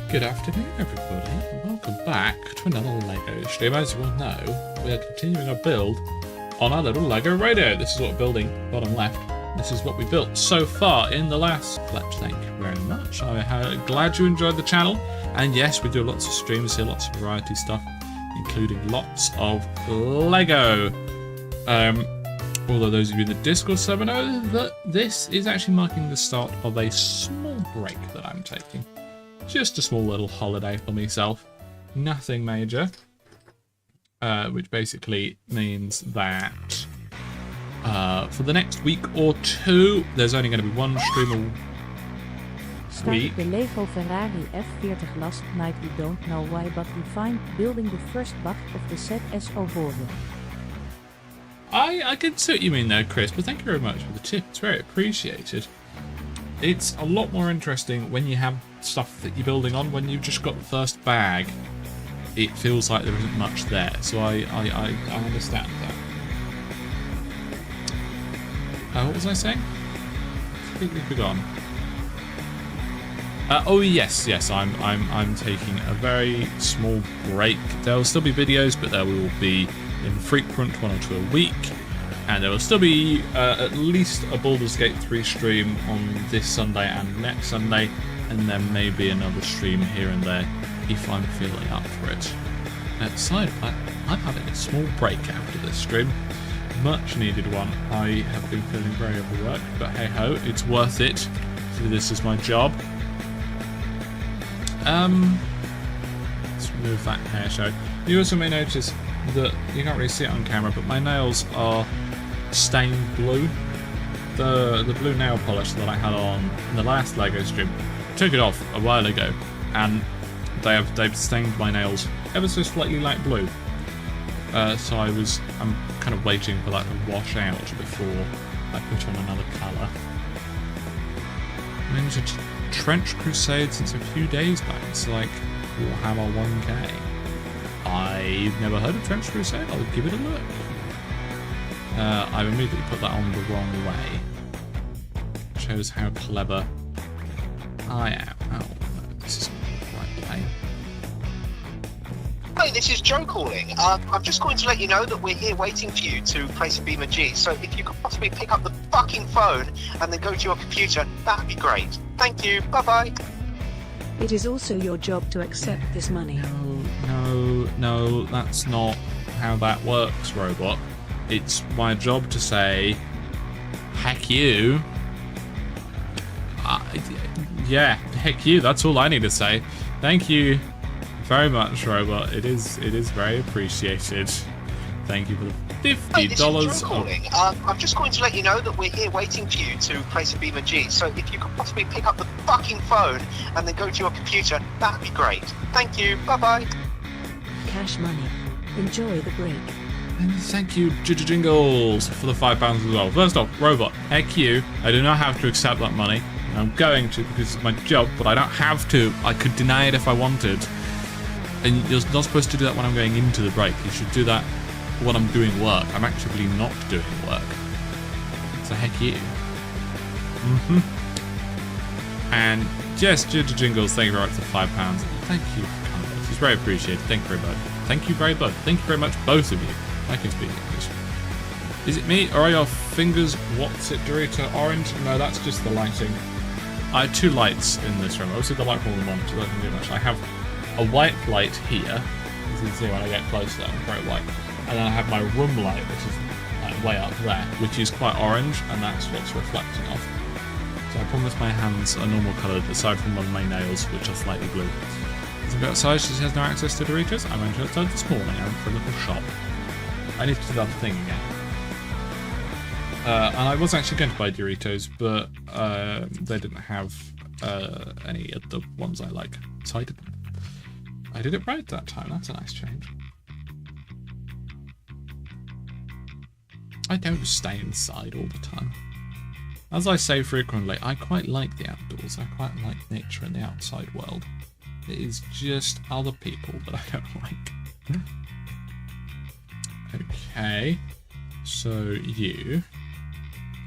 Good afternoon, everybody, and welcome back to another LEGO stream. As you all know, we are continuing our build on our little LEGO radio. This is what we're building, bottom left. This is what we built so far in the last Fletch. Thank you very much. I'm glad you enjoyed the channel. And yes, we do lots of streams here, lots of variety stuff, including lots of LEGO. Although those of you in the Discord server know that this is actually marking the start of a small break that I'm taking. Just a small little holiday for myself. Nothing major. Which basically means that for the next week or two, there's only going to be one stream a week. Start the Lego Ferrari F40 last night. We don't know why, but we find building the first bug of the set as overwhelming. I can see what you mean there, Chris, but thank you very much for the tip. It's very appreciated. It's a lot more interesting when you have stuff that you're building on. When you've just got the first bag, it feels like there isn't much there. So I understand that. What was I saying? Completely forgotten. Oh yes, I'm taking a very small break. There will still be videos, but there will be infrequent, 1 or 2 a week. And there will still be at least a Baldur's Gate 3 stream on this Sunday and next Sunday, and then maybe another stream here and there if I'm feeling up for it. Aside from that, I'm having a small break after this stream. Much needed one. I have been feeling very overworked, but hey ho, it's worth it. So this is my job. Let's remove that hair show. You also may notice that you can't really see it on camera, but my nails are stained blue. The blue nail polish that I had on in the last LEGO stream, took it off a while ago, and they've stained my nails ever so slightly light blue. So I'm kind of waiting for that to wash out before I put on another colour. I mean, it's a Trench Crusade since a few days back. It's like Warhammer 1K. I've never heard of Trench Crusade. I'll give it a look. I immediately put that on the wrong way. Shows how clever I am. Oh, no, this isn't the right way. Hi, this is Joe calling. I'm just going to let you know that we're here waiting for you to place a Beamer G. So if you could possibly pick up the fucking phone and then go to your computer, that'd be great. Thank you. Bye-bye. It is also your job to accept this money. No, that's not how that works, robot. It's my job to say, heck you. Yeah, heck you, that's all I need to say. Thank you very much, robot. It is very appreciated. Thank you for the $50. Hi, this is Joe calling. I'm just going to let you know that we're here waiting for you to place a Beamer G. So if you could possibly pick up the fucking phone and then go to your computer, that'd be great. Thank you. Bye-bye. Cash money. Enjoy the break. And thank you, Jingles, for the £5 as well. First off, robot, heck you. I do not have to accept that money. I'm going to because it's my job, but I don't have to. I could deny it if I wanted. And you're not supposed to do that when I'm going into the break. You should do that when I'm doing work. I'm actually not doing work. So heck you. And yes, Jingles, thank you very much for £5. Thank you. It's very appreciated. Thank you very much. Thank you very much. Thank you very much, both of you. I can speak English. Is it me, or are your fingers, what's it, Dorito, orange? No, that's just the lighting. I have 2 lights in this room. Obviously the light more than one, so that doesn't do much. I have a white light here, as you can see when I get closer, bright white. And then I have my room light, which is like way up there, which is quite orange, and that's what's reflecting off. So I promise my hands are normal coloured, aside from one of my nails, which are slightly blue. As I go outside, she has no access to Doritos. I went outside this morning. I went for a little shop. I need to do that thing again. And I was actually going to buy Doritos, but they didn't have any of the ones I like. So I did it right that time. That's a nice change. I don't stay inside all the time. As I say frequently, I quite like the outdoors. I quite like nature and the outside world. It is just other people that I don't like. Okay, so you,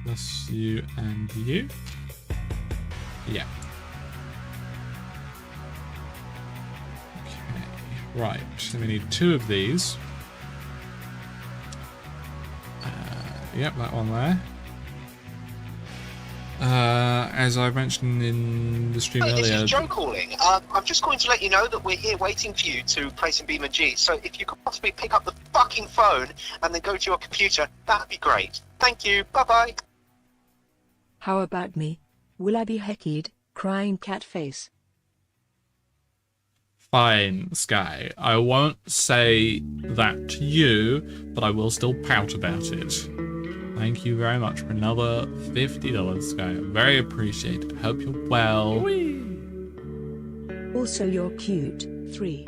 plus you and you. Yeah. Right, so we need 2 of these. Yep, that one there. As I mentioned in the stream Hey, earlier... this is Joe calling. I'm just going to let you know that we're here waiting for you to play some BeamNG. So if you could possibly pick up the fucking phone and then go to your computer, that'd be great. Thank you. Bye-bye. How about me? Will I be hecked? Crying cat face. Fine, Sky. I won't say that to you, but I will still pout about it. Thank you very much for another $50, Sky. Very appreciated. Hope you're well. Whee! Also, you're cute. 3.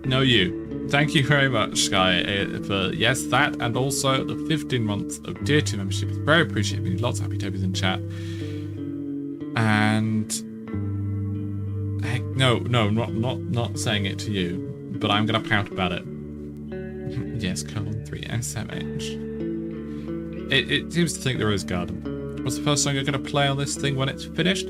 No, you. Thank you very much, Sky, for, yes, that, and also the 15 months of Tier 2 membership. It's very appreciated. Lots of happy topies in chat. And... heck, no, not saying it to you, but I'm gonna pout about it. Yes, colon 3, SMH. It seems to think there is Garden. What's the first song you're gonna play on this thing when it's finished?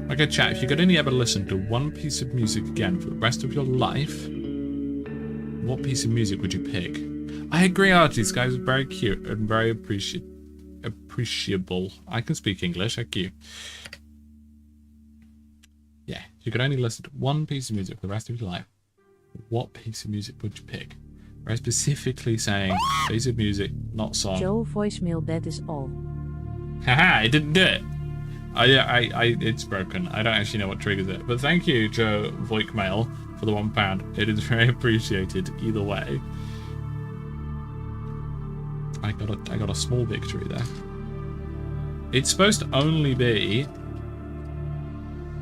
Okay, chat, if you could only ever listen to one piece of music again for the rest of your life, what piece of music would you pick? I agree, Archie. This guy is very cute and very appreciable. I can speak English, thank you. Yeah, if you could only listen to one piece of music for the rest of your life, what piece of music would you pick? Very specifically saying piece of music, not song. Joe voicemail, that is all. Haha, I didn't do it. It's broken. I don't actually know what triggers it. But thank you, Joe Voicemail, for the £1. It is very appreciated either way. I got a small victory there. It's supposed to only be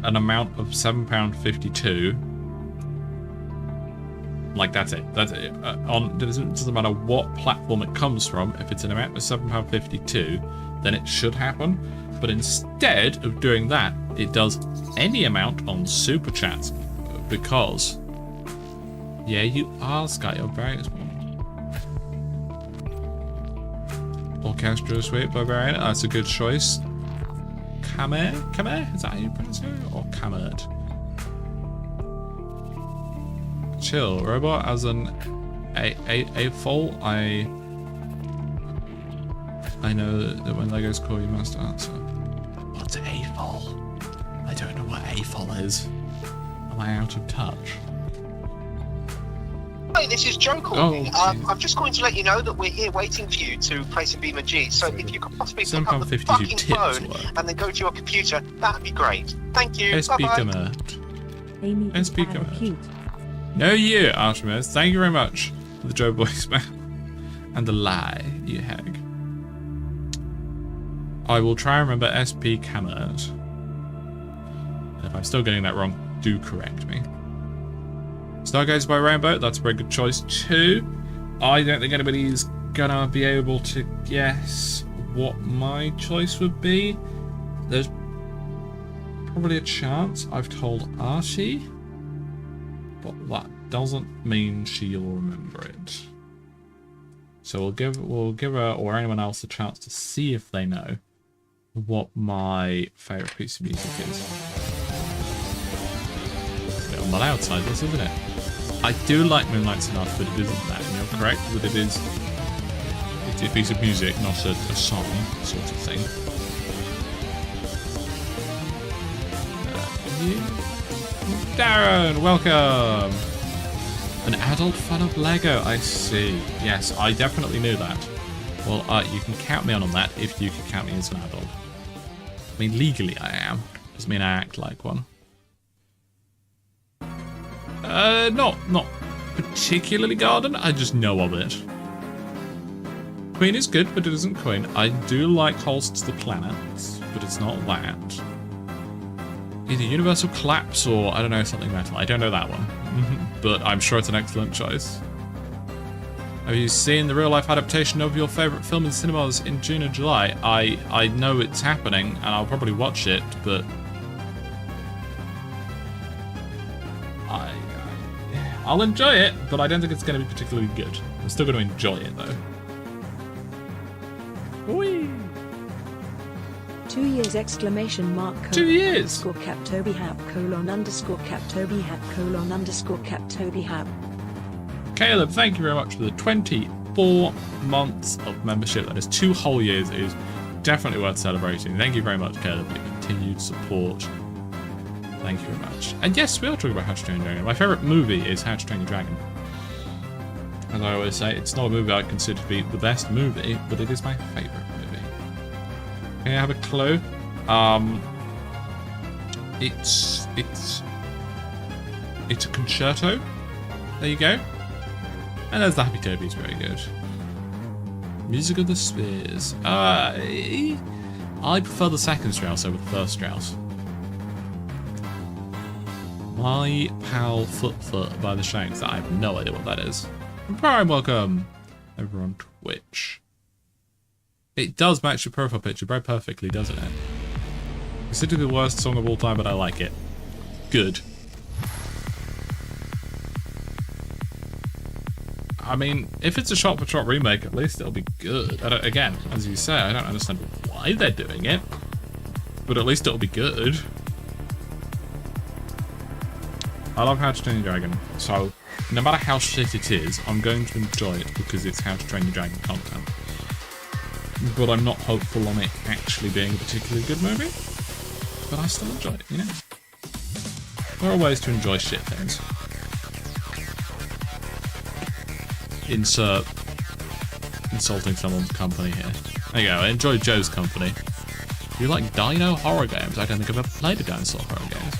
an amount of £7.52. Like, that's it. That's it. It doesn't matter what platform it comes from. If it's an amount of £7.52, then it should happen. But instead of doing that, it does any amount on Super Chat. Because, yeah, you are, Sky. You're very small. Orchestra Suite by Varian. That's a good choice. Kamer? Is that how you pronounce it? Or Kamered? Chill. Robot as an A-foal. I know that when Legos call you must answer. What's A-foal? I don't know what A-foal is. Am I out of touch? Hey, this is Joe calling. Oh, I'm just going to let you know that we're here waiting for you to play some BeamNG. So if you could possibly pick up the fucking phone and then go to your computer, that'd be great. Thank you. Bye-bye. Amy is kinda cute. No, you, Artemis. Thank you very much for the Joe voicemail. And the lie, you hag. I will try and remember SP Cameras. If I'm still getting that wrong, do correct me. Stargazer by Rainbow, that's a very good choice too. I don't think anybody's gonna be able to guess what my choice would be. There's probably a chance I've told Archie, but that doesn't mean she'll remember it. So we'll give her or anyone else a chance to see if they know what my favourite piece of music is. It's a bit on the loud side, this, isn't it? I do like Moonlight Sonata, but it isn't that. And you're correct that it's a piece of music, not a song sort of thing. Darren, welcome! An adult fan of Lego, I see. Yes, I definitely knew that. Well, you can count me on that if you can count me as an adult. I mean, legally I am. Doesn't mean I act like one. Not particularly Garden, I just know of it. Queen is good, but it isn't Queen. I do like Holst's The Planets, but it's not that. Either Universal Collapse or, I don't know, something metal. I don't know that one, but I'm sure it's an excellent choice. Have you seen the real-life adaptation of your favourite film in cinemas in June and July? I know it's happening, and I'll probably watch it, but... I'll enjoy it, but I don't think it's going to be particularly good. I'm still going to enjoy it, though. Whee! 2 years exclamation mark. 2 years. Underscore cap Toby Hap colon underscore cap Toby Hap colon underscore cap Toby Hap. Caleb, thank you very much for the 24 months of membership. That is 2 whole years. It is definitely worth celebrating. Thank you very much, Caleb, for your continued support. Thank you very much. And yes, we are talking about How to Train Your Dragon. My favourite movie is How to Train Your Dragon. As I always say, it's not a movie I consider to be the best movie, but it is my favourite movie. Can you have a clue? It's a concerto. There you go. And there's the Happy Tobies, very good. Music of the Spheres. I prefer the second Strauss over the first Strauss. My Pal Foot by the Shanks. I have no idea what that is. Prime welcome over on Twitch. It does match your profile picture very perfectly, doesn't it? Considered the worst song of all time, but I like it. Good. I mean, if it's a shot-for-shot remake, at least it'll be good. Again, as you say, I don't understand why they're doing it, but at least it'll be good. I love How to Train Your Dragon, so no matter how shit it is, I'm going to enjoy it because it's How to Train Your Dragon content. But I'm not hopeful on it actually being a particularly good movie. But I still enjoy it, you know? There are ways to enjoy shit things. Insert insulting someone's company here. There you go, I enjoy Joe's company. You like dino horror games? I don't think I've ever played a dinosaur horror game.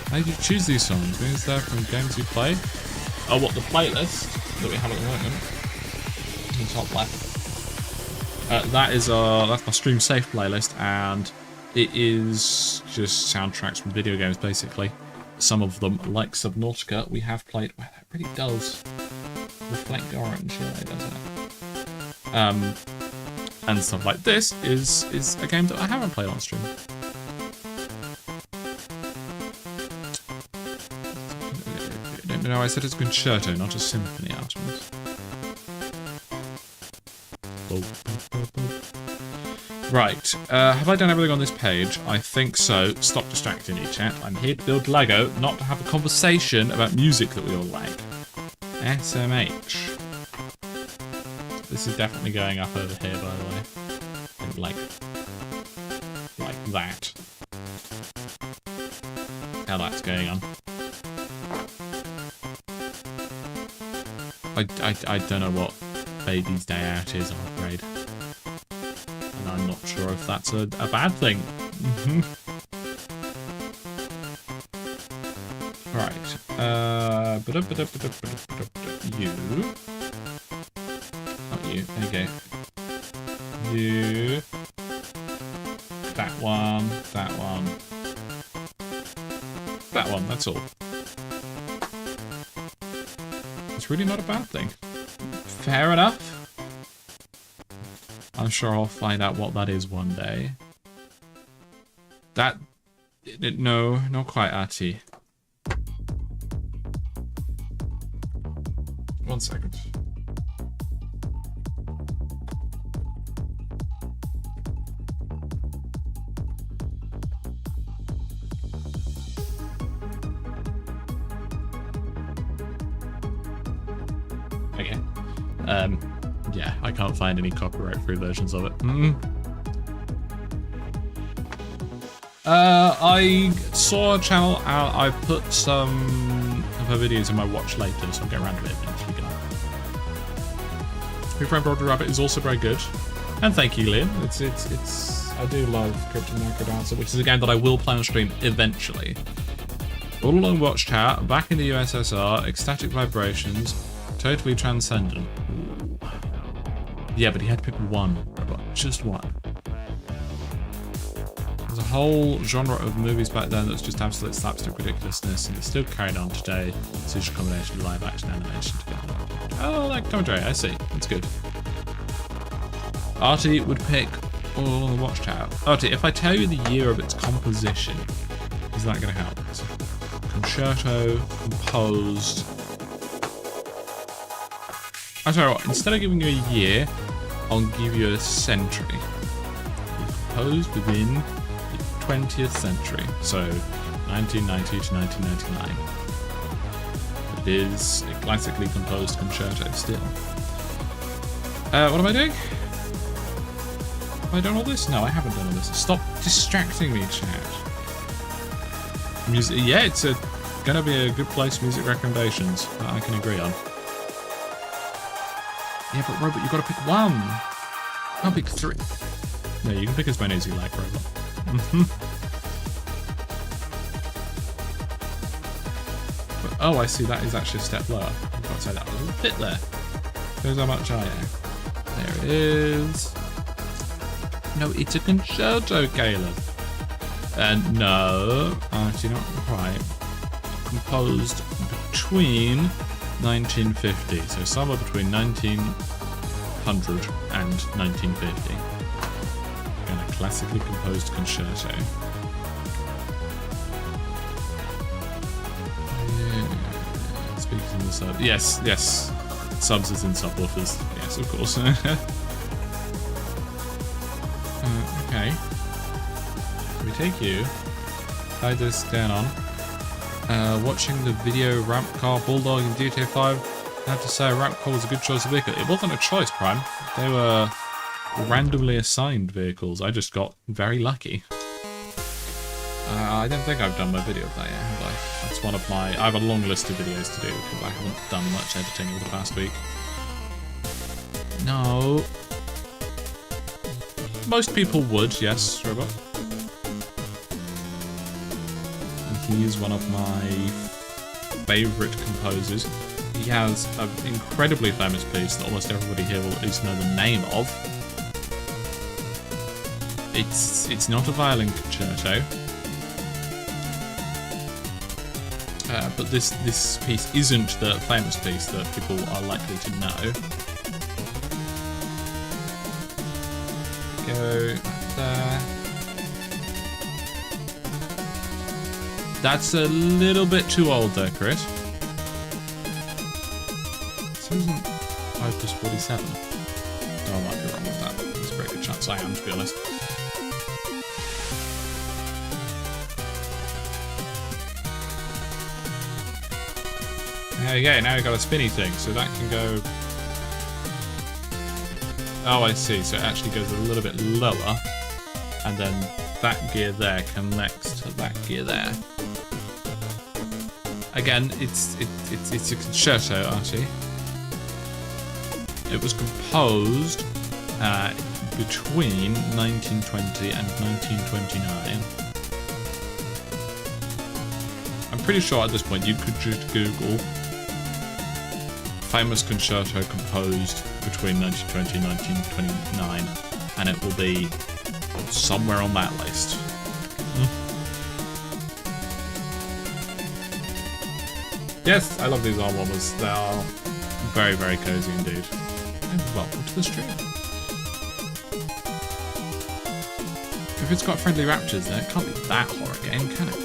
How did you choose these songs? Means they're from games you play? Oh, what, the playlist that we have at the moment? In the top left. That's my Stream Safe playlist, and it is just soundtracks from video games, basically. Some of them, like Subnautica, we have played. Well, that really does reflect orange, yeah, doesn't it? And stuff like this is a game that I haven't played on stream. No, I said it's a concerto, not a symphony, Artemis. Right, have I done everything on this page? I think so. Stop distracting me, chat. I'm here to build Lego, not to have a conversation about music that we all like. SMH. This is definitely going up over here, by the way. I think like that. How that's going on. I don't know what Baby's Day Out is, I'm afraid. And I'm not sure if that's a bad thing. Right. You. Not you. There you go. You. That one. That one. That one, that's all. It's really not a bad thing. Fair enough. I'm sure I'll find out what that is one day. That... No, not quite, Artie. 1 second. Okay. Yeah, I can't find any copyright-free versions of it. I saw a channel, I put some of her videos in my watch later, so I'll get around to it eventually. Free Frame Broadway Rabbit is also very good. And thank you, Liam. It's I do love Crypto Necrodancer, which is a game that I will play on stream eventually. All Along Watchtower, back in the USSR, ecstatic vibrations, totally transcendent. Ooh. Yeah, but he had to pick one, robot. Just one. There's a whole genre of movies back then that's just absolute slapstick ridiculousness, and it's still carried on today. It's just a combination of live action animation together. Oh, like commentary, I see. That's good. Artie would pick All Along the Watchtower. Artie, if I tell you the year of its composition, is that going to help? It's a concerto composed. I tell you what, instead of giving you a year, I'll give you a century. composed within the 20th century, so 1990 to 1999. It is a classically composed concerto still. What am I doing? Have I done all this? No, I haven't done all this. Stop distracting me, chat. Music, yeah, it's gonna be a good place for music recommendations that I can agree on. Yeah, but Robot, you've got to pick one. You can't pick three. No, you can pick as many as you like, Robot. But, oh, I see, that is actually a step lower. I've got to say that was a little bit there. Shows how much I am. There it is. No, it's a concerto, Caleb. And no, actually not quite. Composed between 1950, so somewhere between 1900 and 1950. Again, a classically composed concerto. Yeah. Speakers in the sub. Yes, yes. Subs is in subwoofers. Yes, of course. Okay. We take you. Hide this down on. Watching the video Ramp Car Bulldog in GTA 5. I have to say, Ramp Car was a good choice of vehicle. It wasn't a choice, Prime. They were randomly assigned vehicles. I just got very lucky. I don't think I've done my video of that yet, have I? That's one of my... I have a long list of videos to do because I haven't done much editing over the past week. No. Most people would, yes, Robot. And he is one of my favourite composers. He has an incredibly famous piece that almost everybody here will at least know the name of. It's not a violin concerto. But this piece isn't the famous piece that people are likely to know. Go there. That's a little bit too old there, Chris. This isn't Opus 47. Oh, I might be wrong with that. There's a very good chance I am, to be honest. There you go, now we've got a spinny thing, so that can go... Oh, I see, so it actually goes a little bit lower, and then that gear there connects to that gear there. Again, it's a concerto, Archie. It was composed between 1920 and 1929. I'm pretty sure at this point you could just Google famous concerto composed between 1920 and 1929, and it will be somewhere on that list. Yes, I love these arm warmers. They are very, very cozy indeed. And welcome to the stream. If it's got friendly raptors, then it can't be that horror game, can it?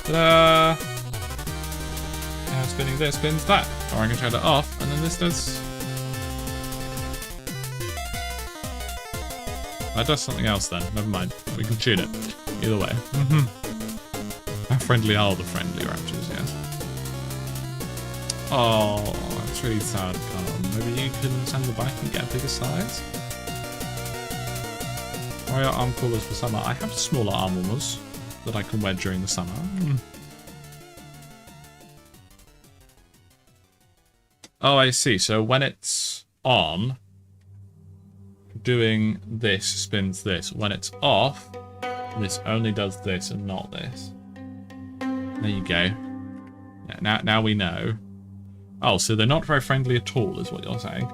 Ta-da! Now spinning this, spins that. Or I can turn it off, and then this does... That does something else then. Never mind. We can tune it. Either way. How friendly are the friendly raptors, yes? Oh, that's really sad, Carl. Maybe you can send the bike and get a bigger size? Why are arm coolers for summer? I have smaller arm warmers that I can wear during the summer. Oh, I see. So when it's on, doing this spins this. When it's off, this only does this and not this. There you go. Yeah, now we know. Oh, so they're not very friendly at all, is what you're saying.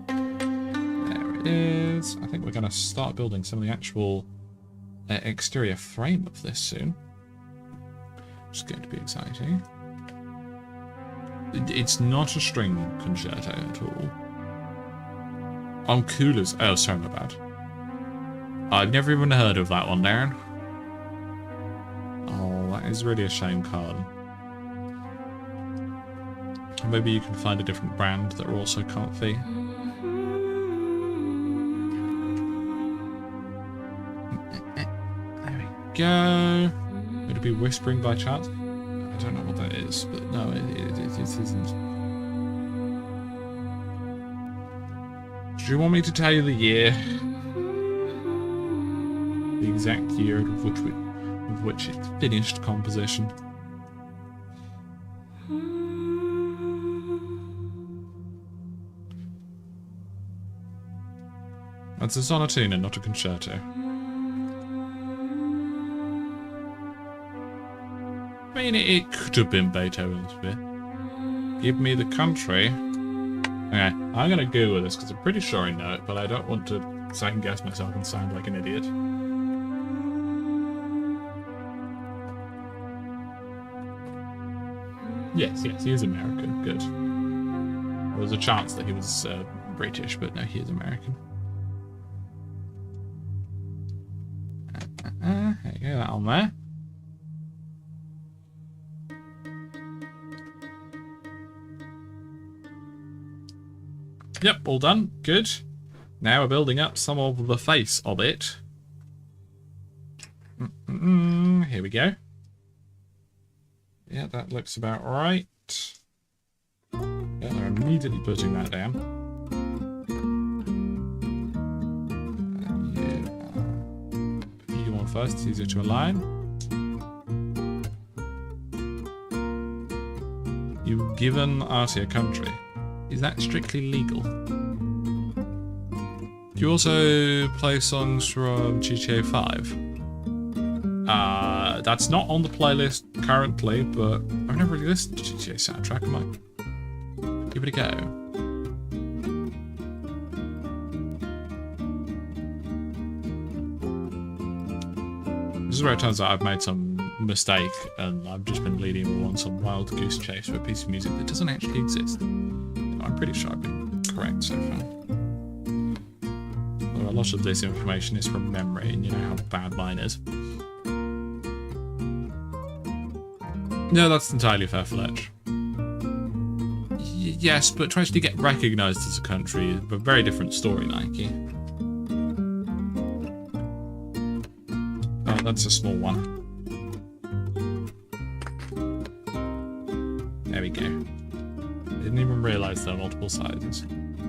There it is. I think we're going to start building some of the actual exterior frame of this soon. Which is going to be exciting. It's not a string concerto at all. On coolers. Oh, sorry, my bad. I've never even heard of that one, Darren. Oh, that is really a shame, Carl. Maybe you can find a different brand that are also comfy. There we go. Would it be whispering by chance? I don't know what that is, but no, it isn't. Do you want me to tell you the year? The exact year of which it finished composition. That's a sonatina, not a concerto. I mean, it could have been Beethoven's bit. Give me the country. Okay, I'm gonna Google this because I'm pretty sure I know it, but I don't want to second guess myself and sound like an idiot. Yes, he is American. Good. There was a chance that he was British, but no, he is American. There you go, that on there. Yep, all done. Good. Now we're building up some of the face of it. Here we go. Yeah, that looks about right. Yeah, they're immediately putting that down. Yeah. You want first, it's easier to align. You've given Artie a country. Is that strictly legal? Do you also play songs from GTA 5? That's not on the playlist currently, but I've never really listened to GTA soundtrack. I might give it a go. This is where it turns out I've made some mistake and I've just been leading you on some wild goose chase for a piece of music that doesn't actually exist. I'm pretty sure I've been correct so far. Although a lot of this information is from memory, and you know how bad mine is. No, that's entirely fair, Fletch. Yes, but to actually get recognised as a country is a very different story, Nike. Oh, that's a small one. There we go. Didn't even realise there are multiple sizes.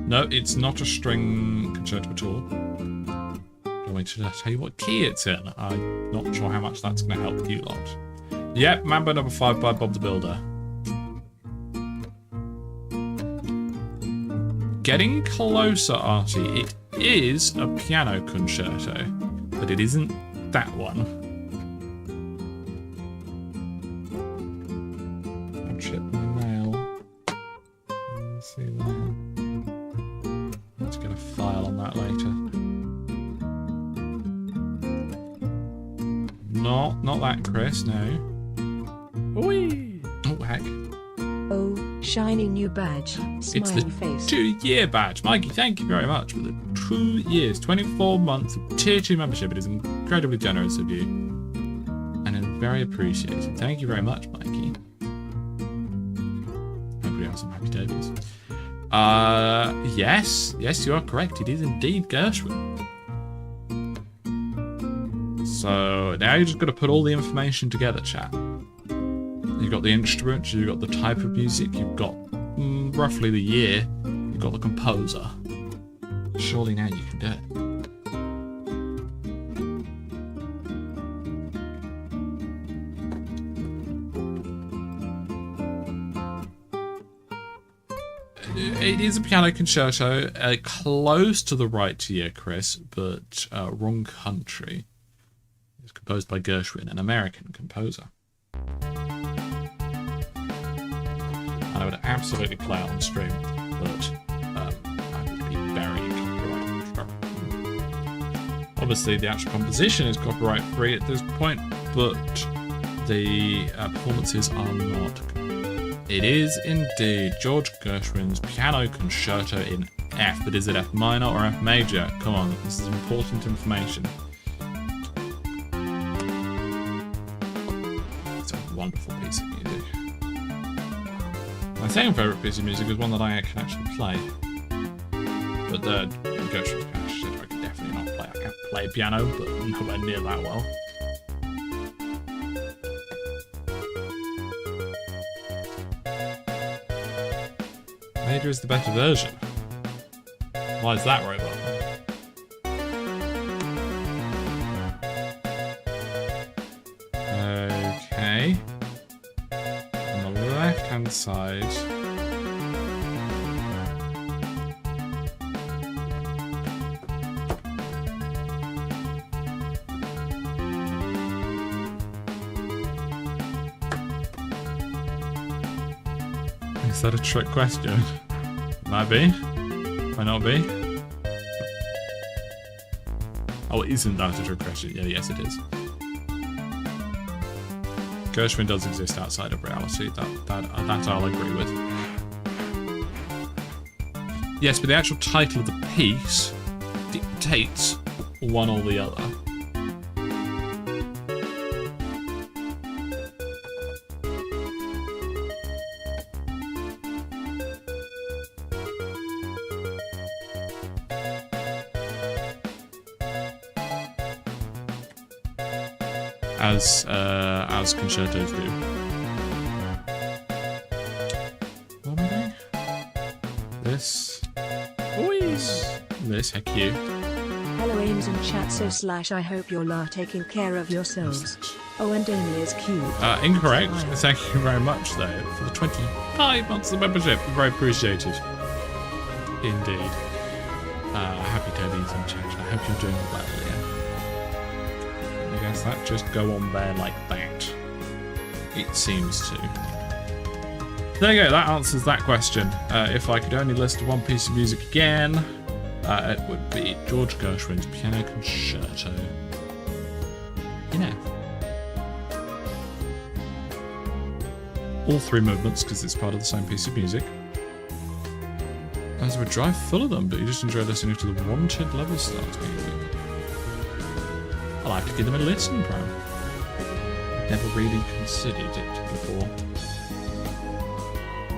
No, it's not a string concerto at all. Do you want me to tell you what key it's in? I'm not sure how much that's going to help you lot. Yep, Mambo number 5 by Bob the Builder. Getting closer, Artie. It is a piano concerto, but it isn't that one. I'll chip my nail. See that. Let's get a file on that later. Not that, Chris, no. Whee! Oh, heck. Oh, shiny new badge. It's Smiley the face. 2-year badge. Mikey, thank you very much for the 2 years, 24 months of tier 2 membership. It is incredibly generous of you. And it's very appreciated. Thank you very much, Mikey. Hopefully I have some happy days. Yes, you are correct. It is indeed Gershwin. So now you just got to put all the information together, chat. You've got the instrument, you've got the type of music, you've got roughly the year, you've got the composer. Surely now you can do it. It is a piano concerto, close to the right year, Chris, but wrong country. It's composed by Gershwin, an American composer. I would absolutely play it on stream, but I would be very copyright controlled. Obviously, the actual composition is copyright free at this point, but the performances are not. It is indeed George Gershwin's Piano Concerto in F, but is it F minor or F major? Come on, this is important information. It's a wonderful piece of music. I second favourite piece of music is one that I can actually play. But the Gershwin's piano I can definitely not play. I can play piano, but nowhere near that well. Major is the better version. Why is that, Robot? Okay. On the left-hand side. Is that a trick question? Might be. Might not be. Oh, isn't that a trick question? Yeah, yes it is. Gershwin does exist outside of reality. That I'll agree with. Yes, but the actual title of the piece dictates one or the other. As concertos do. What am I doing? This. This, heck you. Hello Ames in chat so / I hope you're taking care of yourselves. Oh, and Amy is cute. Incorrect. Thank you very much, though, for the 25 months of membership. Very appreciated. Indeed. Happy Toby's in chat. I hope you're doing well, yeah. I guess that just go on there like that. It seems to. There you go, that answers that question. If I could only list one piece of music again, it would be George Gershwin's Piano Concerto. You know. All three movements, because it's part of the same piece of music. As a drive full of them, but you just enjoy listening to the wanted level start music. I'll have to give them a listen, bro. Never really considered it before.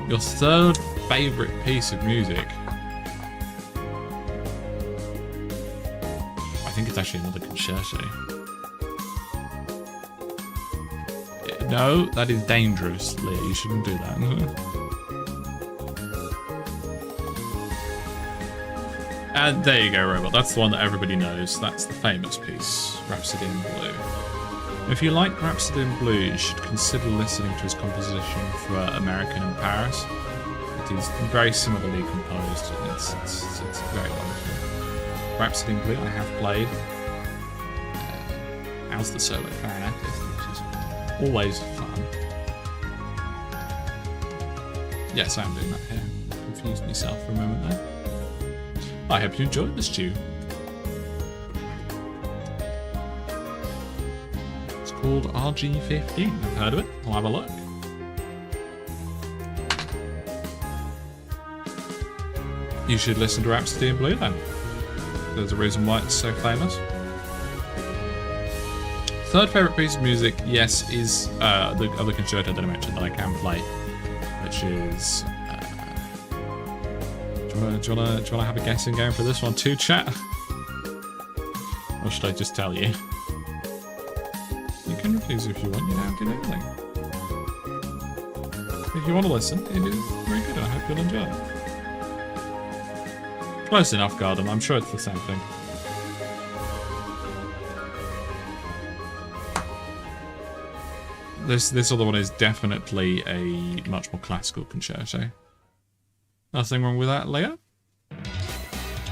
Your third favourite piece of music? I think it's actually another concerto. No, that is dangerous, Leah. You shouldn't do that. And there you go, Robot. That's the one that everybody knows. That's the famous piece, Rhapsody in Blue. If you like Rhapsody in Blue, you should consider listening to his composition for American in Paris. It is very similarly composed, and it's very wonderful. Rhapsody in Blue I have played as the solo clarinetist, which is always fun. Yes, I'm doing that here. Confused myself for a moment there. I hope you enjoyed this tune. It's called RG15. I've heard of it. I'll have a look. You should listen to Rhapsody in Blue then. There's a reason why it's so famous. Third favourite piece of music, yes, is the other concerto that I mentioned that I can play, which is... Do you wanna have a guessing game for this one too, chat? Or should I just tell you? You can refuse if you want, you don't have to do anything. If you want to listen, it is very good, and I hope you'll enjoy it. Close enough, Garden, I'm sure it's the same thing. This other one is definitely a much more classical concerto. Nothing wrong with that, Leah.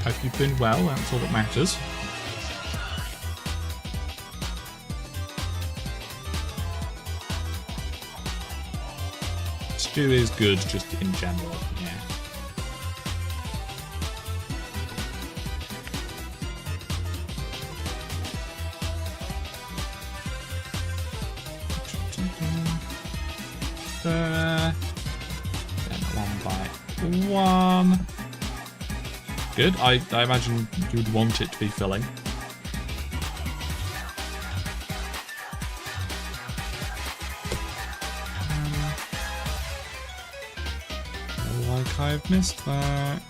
Hope you've been well, that's all that matters. Stew is good just in general, yeah. One. Good. I imagine you'd want it to be filling. I've missed that.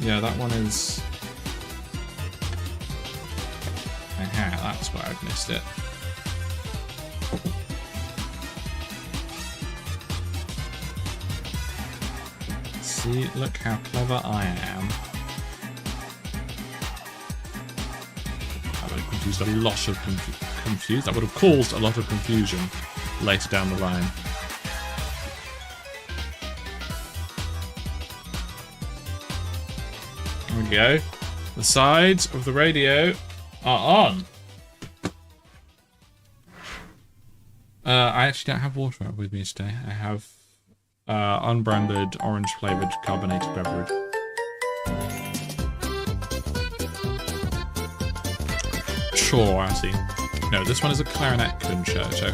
Yeah, that one is... Aha, that's where I've missed it. See, look how clever I am. That would have confused a lot of confused. That would have caused a lot of confusion later down the line. There we go. The sides of the radio are on. I actually don't have water with me today. I have unbranded orange flavoured carbonated beverage. Sure, I see. No, this one is a clarinet concerto.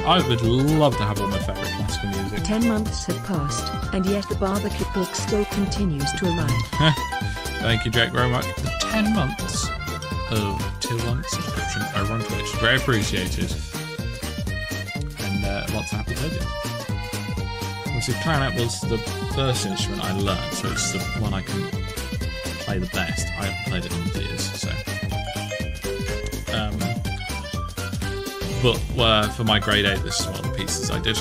I would love to have all my favourite classical music. 10 months have passed, and yet the barbecue book still continues to arrive. Thank you, Jake, very much. For 10 months of Tier 1 subscription over on Twitch. Very appreciated. And lots of happy birthday. Obviously, clarinet was the first instrument I learned, so it's the one I can play the best. I haven't played it in years, so... But for my grade 8, this is one of the pieces I did.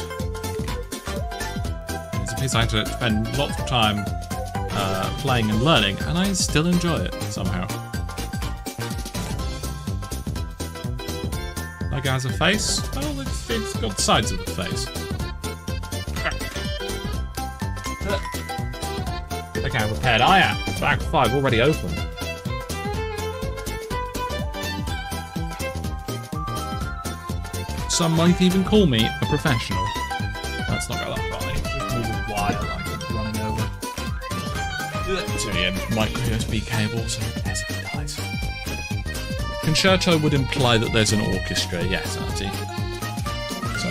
It's a piece I had to spend lots of time playing and learning, and I still enjoy it somehow. Like it has a face? Well, it's got sides of the face. Look how prepared I am. Bag 5 already open. Some might even call me a professional. Let's not go that far. Just move a wire like I'm running over. So yeah, micro USB cable, so yes, it dies. Concerto would imply that there's an orchestra, yes, Auntie. So,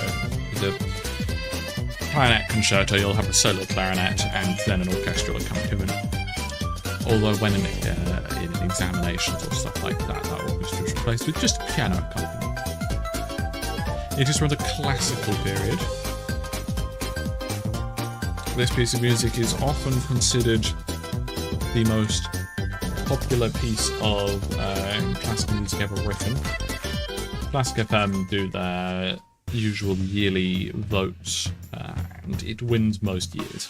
with a clarinet concerto, you'll have a solo clarinet and then an orchestral accompaniment. Although when in examinations or stuff like that, that orchestra is replaced with just a piano accompaniment. It is from the classical period. This piece of music is often considered the most popular piece of classical music ever written. Classic FM do their usual yearly votes, and it wins most years.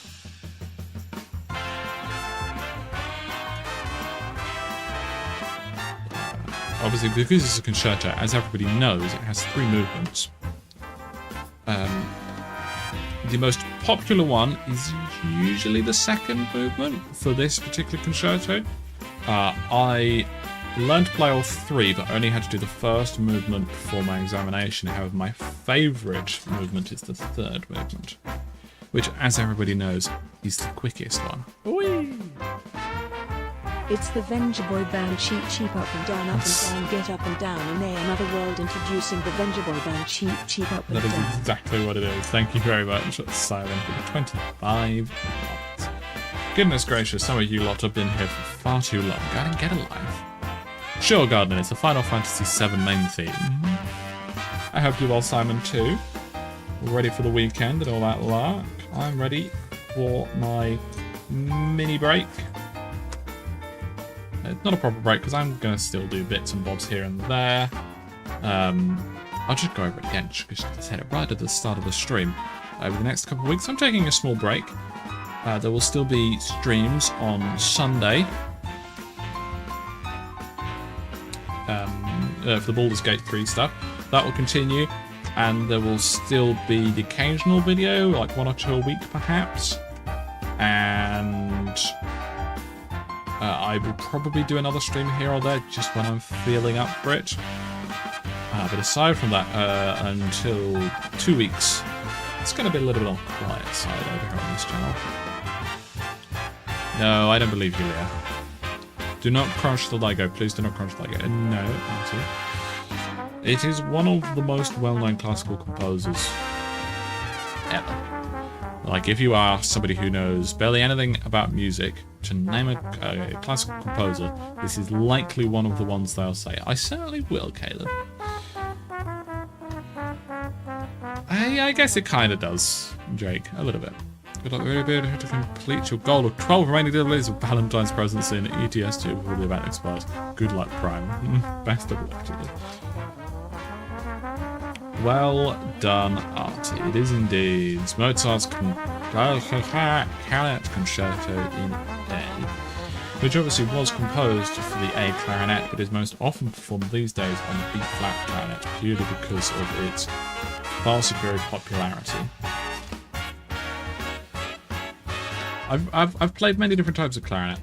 Obviously, because it's a concerto, as everybody knows, it has 3 movements. The most popular one is usually the second movement for this particular concerto. I learned to play all 3, but only had to do the first movement before my examination. However, my favourite movement is the 3rd movement, which, as everybody knows, is the quickest one. Whee! It's the Venga Boy Band Cheap Cheap Up and Down Get Up and Down in Another World, introducing the Venga Boy Band Cheap Cheap Up and That Down. is exactly what it is. Thank you very much, Silent, for the 25 months. Goodness gracious, some of you lot have been here for far too long. Go and get a life. Sure, Garden, it's the Final Fantasy VII main theme. I hope you're well, Simon, too. We're ready for the weekend and all that lark. I'm ready for my mini break. It's not a proper break because I'm going to still do bits and bobs here and there. I'll just go over it again because I said it right at the start of the stream. Over the next couple of weeks, I'm taking a small break. There will still be streams on Sunday for the Baldur's Gate 3 stuff. That will continue, and there will still be the occasional video, like 1 or 2 a week perhaps. And I will probably do another stream here or there just when I'm feeling up for it. But aside from that, until 2 weeks, it's going to be a little bit on the quiet side over here on this channel. No, I don't believe you, Leah. Do not crunch the Lego. Please do not crunch the Lego. No, Auntie. It is one of the most well-known classical composers ever. Like, if you ask somebody who knows barely anything about music to name a classical composer, this is likely one of the ones they'll say. I certainly will, Caleb. I guess it kind of does, Jake, a little bit. Good luck, very bit to complete your goal of 12 remaining deliveries of Valentine's presents in ETS2 before the event expires. Good luck, Prime. Best of luck to you. Well done, Artie. It is indeed Mozart's Clarinet Concerto in A, which obviously was composed for the A clarinet, but is most often performed these days on the B-flat clarinet, purely because of its far superior popularity. I've played many different types of clarinet,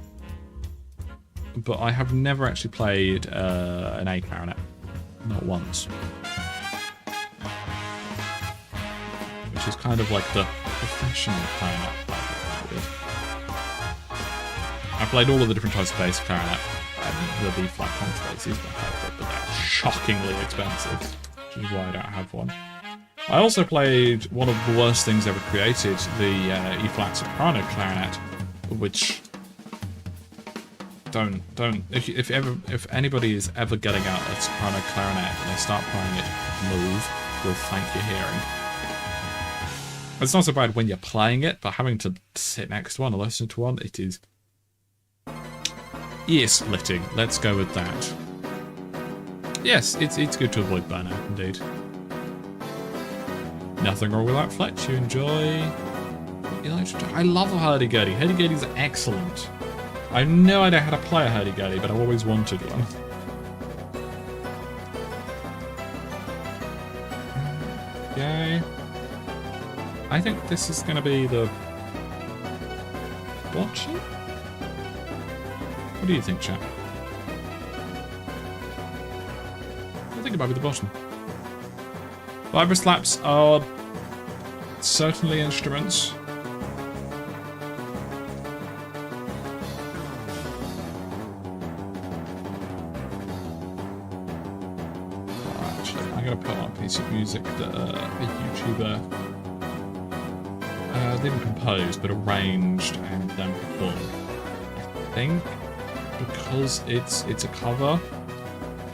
but I have never actually played an A clarinet, not once. Which is kind of like the professional clarinet. I've played all of the different types of bass clarinet, and the B-flat contrabasses, but they're shockingly expensive, which is why I don't have one. I also played one of the worst things ever created, the E-flat soprano clarinet, which if anybody is ever getting out a soprano clarinet and they start playing it, move, you'll thank your hearing. It's not so bad when you're playing it, but having to sit next to one or listen to one, it is ear-splitting. Let's go with that. Yes, it's good to avoid burnout, indeed. Nothing wrong with that, Fletch. You enjoy... I love a hurdy-gurdy. Hurdy-gurdy's excellent. I have no idea how to play a hurdy-gurdy, but I've always wanted one. Okay. I think this is going to be the... Bocce? What do you think, chap? I think it might be the bottom. Vibroslaps are certainly instruments. Actually, I'm going to put on a piece of music that a YouTuber didn't compose, but arranged and then performed. I think because it's a cover,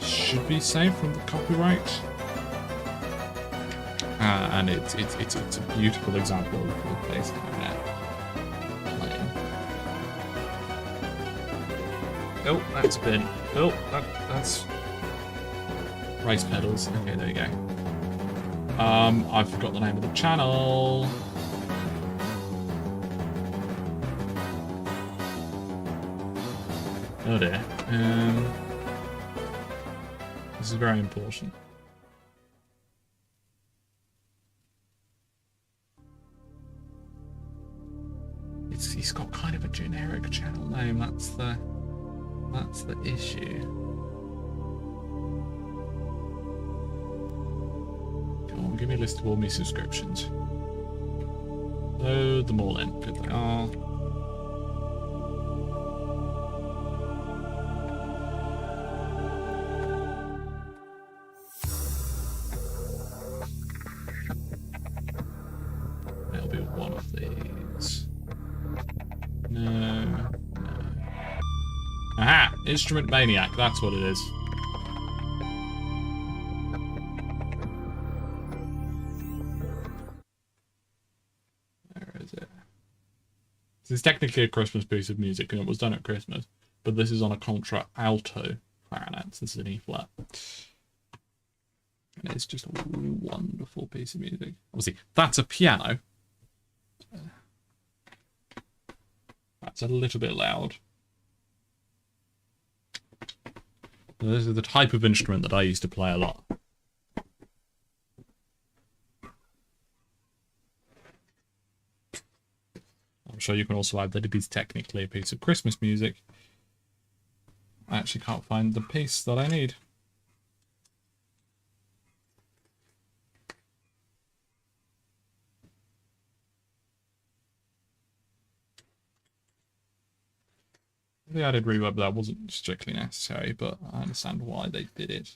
should be safe from the copyright. And it's a beautiful example of bass clarinet playing. Oh, that's been. Oh, that's race pedals. Okay, there you go. I forgot the name of the channel. Oh dear. This is very important. He's got kind of a generic channel name. That's the issue. Come on, give me a list of all my subscriptions. Load them all in. Good they are. There'll be one of these. No. Aha! Instrument Maniac, that's what it is. Where is it? This is technically a Christmas piece of music, and it was done at Christmas, but this is on a contra alto clarinet. This is an E-flat. And it's just a wonderful piece of music. Obviously, that's a piano. That's a little bit loud. This is the type of instrument that I used to play a lot. I'm sure you can also add that it is technically a piece of Christmas music. I actually can't find the piece that I need. The added reverb that wasn't strictly necessary, but I understand why they did it.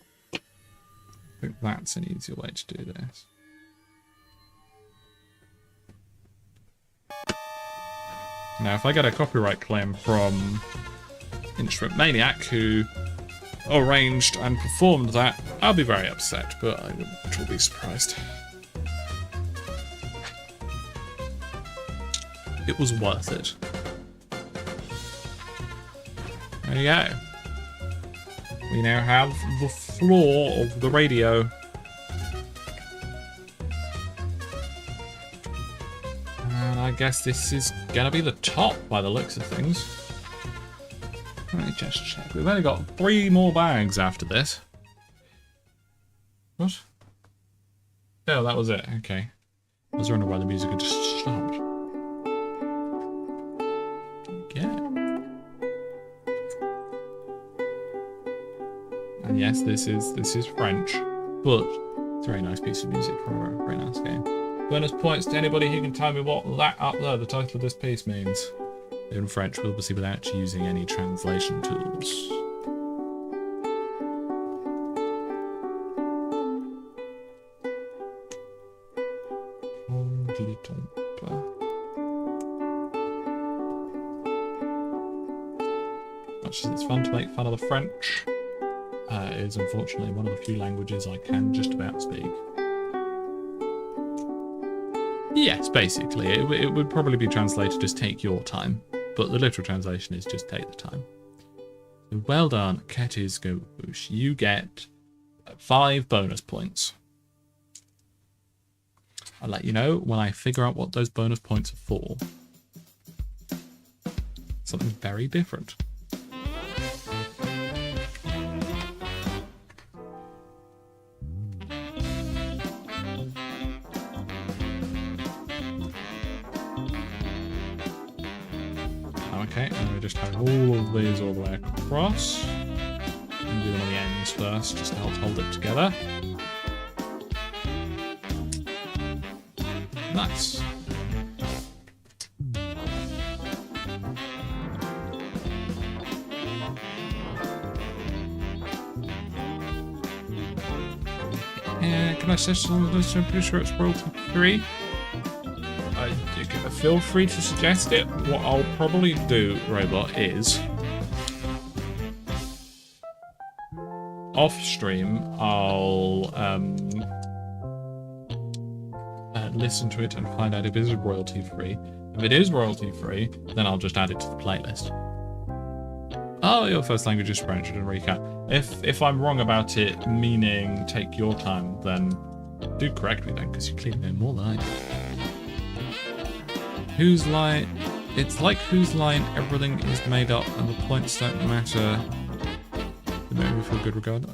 think that's an easier way to do this. Now, if I get a copyright claim from Instrument Maniac, who arranged and performed that, I'll be very upset, but I will be surprised. It was worth it. There you go. We now have the floor of the radio. And I guess this is gonna be the top by the looks of things. Let me just check. We've only got 3 more bags after this. What? Oh, that was it. Okay. I was wondering why the music had just stopped. Okay. And yes, this is French, but it's a very nice piece of music for a very nice game. Bonus points to anybody who can tell me what that up there, the title of this piece, means. In French, obviously without using any translation tools. Much as it's fun to make fun of the French, it is unfortunately one of the few languages I can just about speak. Yes, basically, it would probably be translated as take your time, but the literal translation is just take the time. So well done, Ketis Gauche. You get 5 bonus points. I'll let you know when I figure out what those bonus points are for. Something very different. Okay, and we just have all of these all the way across. And do them on the ends first, just to help hold it together. Nice. Can I say something? I'm pretty sure it's royalty free. Feel free to suggest it. What I'll probably do, Robot, is off stream I'll listen to it and find out if it is royalty free. If it is royalty free, then I'll just add it to the playlist. Oh, your first language is French, and recap. If I'm wrong about it meaning take your time, then do correct me then, because you clearly know more than I do. Whose line? It's like Whose Line, everything is made up and the points don't matter. They make me feel good regard.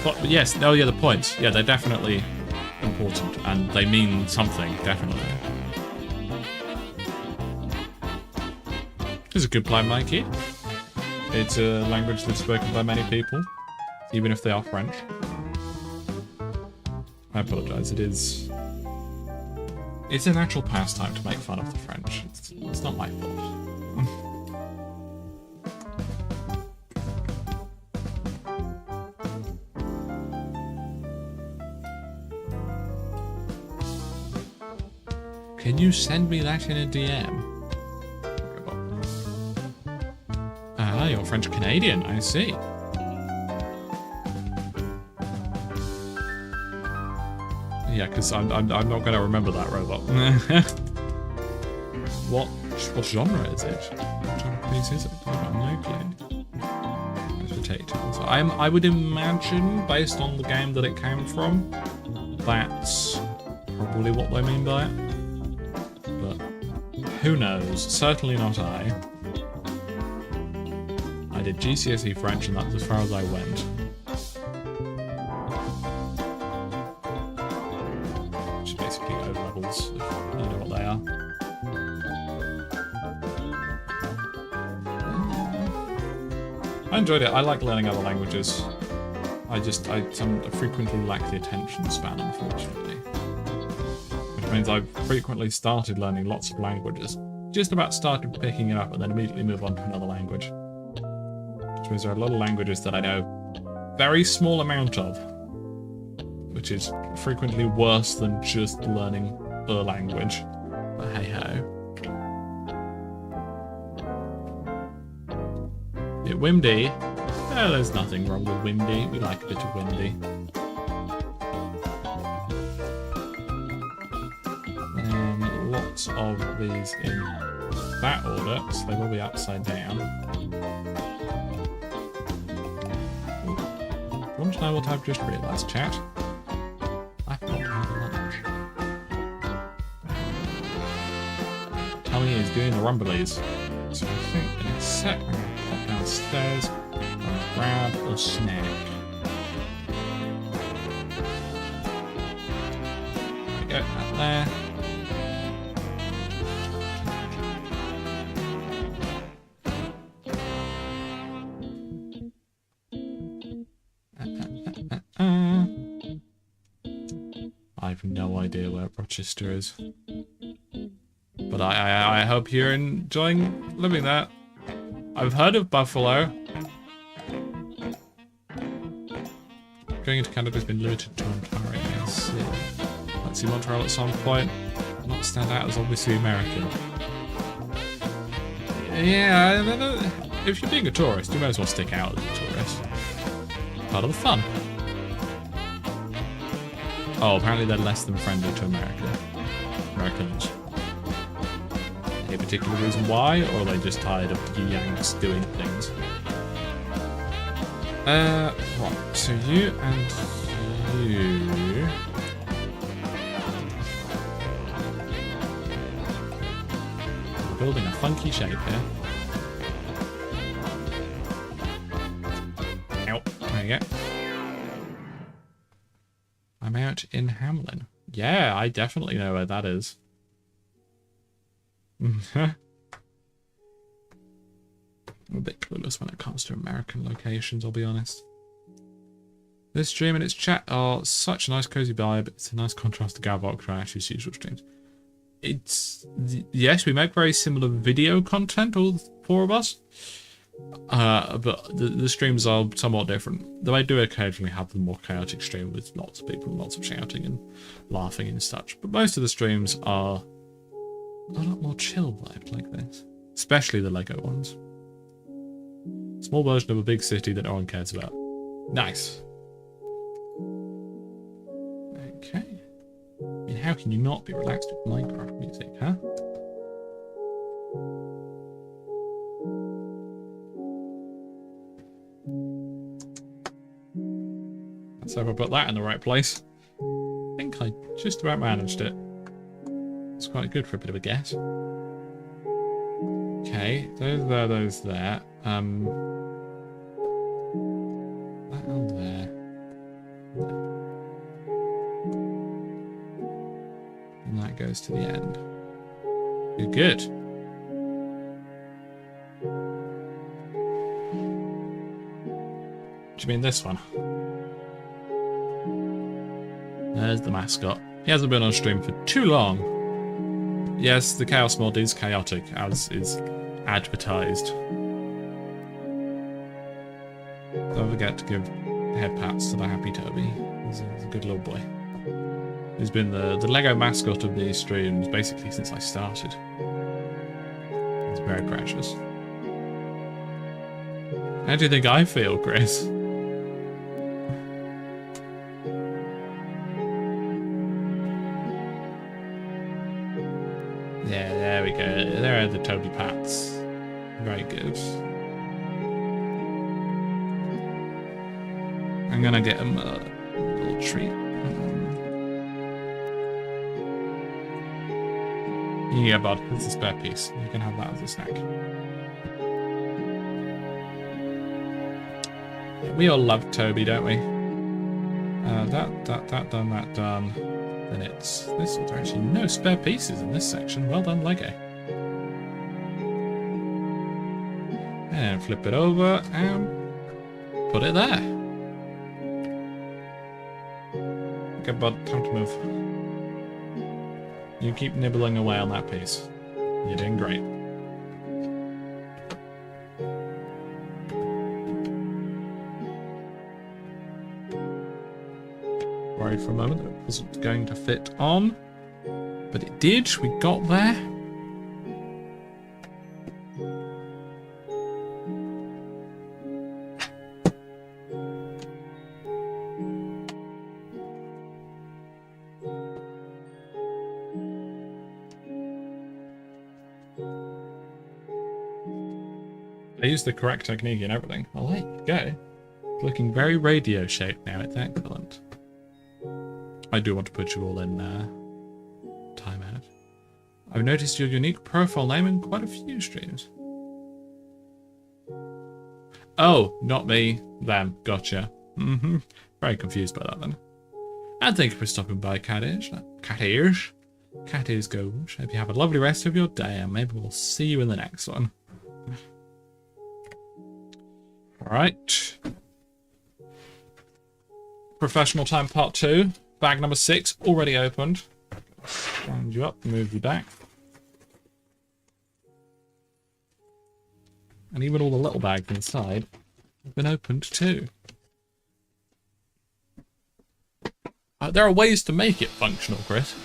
But yes, oh yeah, the points. Yeah, they're definitely important and they mean something, definitely. It's a good plan, Mikey. It's a language that's spoken by many people, even if they are French. I apologise, it's a natural pastime to make fun of the French. It's not my fault. Can you send me that in a DM? Ah, you're French Canadian, I see. Yeah, because I'm not going to remember that, Robot. What genre is it? What genre of piece is it? I have no clue. Potatoes. I would imagine, based on the game that it came from, that's probably what they mean by it. But who knows? Certainly not I. I did GCSE French and that's as far as I went. If you know what they are. I enjoyed it. I like learning other languages. I frequently lack the attention span, unfortunately. Which means I've frequently started learning lots of languages. Just about started picking it up and then immediately move on to another language. Which means there are a lot of languages that I know very small amount of. which is frequently worse than just learning a language. But hey ho. Bit windy. Oh, there's nothing wrong with windy. We like a bit of windy. Lots of these in that order, so they will be upside down. Do you want to know what I've just realised, chat? I've not had lunch. Tommy is doing the rumblies. So I think in a sec I'm going to pop downstairs and grab a snack. There we go, that there. I've no idea where Rochester is. But I hope you're enjoying living that. I've heard of Buffalo. Going into Canada has been limited to Ontario. Yes. Let's see Montreal at some point. Not stand out as obviously American. Yeah, if you're being a tourist, you might as well stick out as a tourist. Part of the fun. Oh, apparently they're less than friendly to Americans. Any particular reason why, or are they just tired of you Yanks doing things? Right, so you and you... We're building a funky shape here. Ow, there you go. I'm out in Hamlin. Yeah, I definitely know where that is. I'm a bit clueless when it comes to American locations, I'll be honest. This stream and its chat are such a nice cozy vibe. It's a nice contrast to Gavok and Ash's usual streams. Yes, we make very similar video content, all the four of us. But the streams are somewhat different. Though I do occasionally have the more chaotic stream with lots of people, lots of shouting and laughing and such. But most of the streams are a lot more chill vibed like this. Especially the Lego ones. Small version of a big city that no one cares about. Nice. Okay. I mean, how can you not be relaxed with Minecraft music, huh? So if I put that in the right place, I think I just about managed it. It's quite good for a bit of a guess. Okay, those there, those there. That on there. And that goes to the end. You're good. Do you mean this one? There's the mascot. He hasn't been on stream for too long. Yes, the Chaos mod is chaotic, as is advertised. Don't forget to give head pats to the happy Toby. He's a good little boy. He's been the Lego mascot of these streams basically since I started. He's very precious. How do you think I feel, Chris? Yeah, there we go. There are the Toby Pats. Very good. I'm gonna get him a little treat. Yeah, bud. It's a spare piece. You can have that as a snack. Yeah, we all love Toby, don't we? That done, that done. Then it's this. There are actually no spare pieces in this section. Well done, Lego. And flip it over and put it there. Okay, bud, time to move. You keep nibbling away on that piece. You're doing great. worried for a moment that it wasn't going to fit on. But it did. We got there. I used the correct technique and everything. Well, there you go. Looking very radio shaped now. It's excellent. I do want to put you all in timeout. I've noticed your unique profile name in quite a few streams. Oh, not me. Them. Gotcha. Very confused by that then. And thank you for stopping by, Cat-ish. Cat-ish. Cat-ish goes. Hope you have a lovely rest of your day, and maybe we'll see you in the next one. Alright. Professional time part 2. Bag number 6 already opened. Stand you up, move you back. And even all the little bags inside have been opened too. There are ways to make it functional, Chris.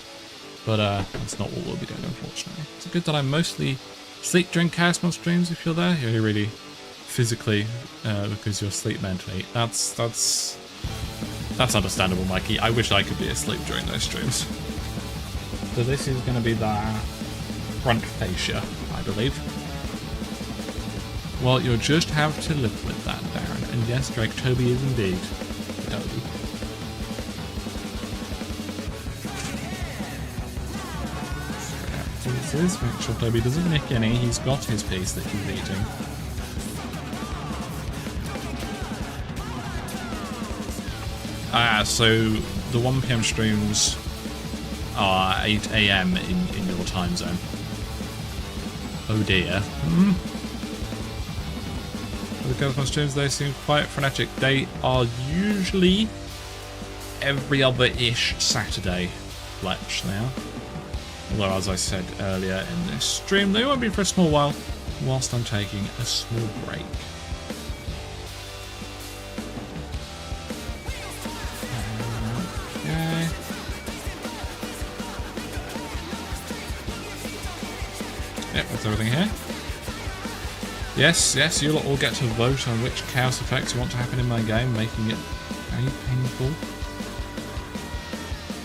But that's not what we'll be doing, unfortunately. It's good that I mostly sleep during Chaos Mod streams if you're there. You're really physically because you're asleep mentally. That's understandable, Mikey. I wish I could be asleep during those streams. So this is going to be the front fascia, I believe. Well, you'll just have to live with that, Darren. And yes, Drake, Toby is indeed Toby. Make sure Toby doesn't nick any. He's got his piece that he's eating. So the 1 PM streams are 8 AM in your time zone. Oh dear. The Chaos streams, they seem quite frenetic. They are usually every other-ish Saturday Fletch now. Although, as I said earlier in this stream, they won't be for a small while whilst I'm taking a small break. Okay. Yep, that's everything here. Yes, you'll all get to vote on which chaos effects you want to happen in my game, making it very painful.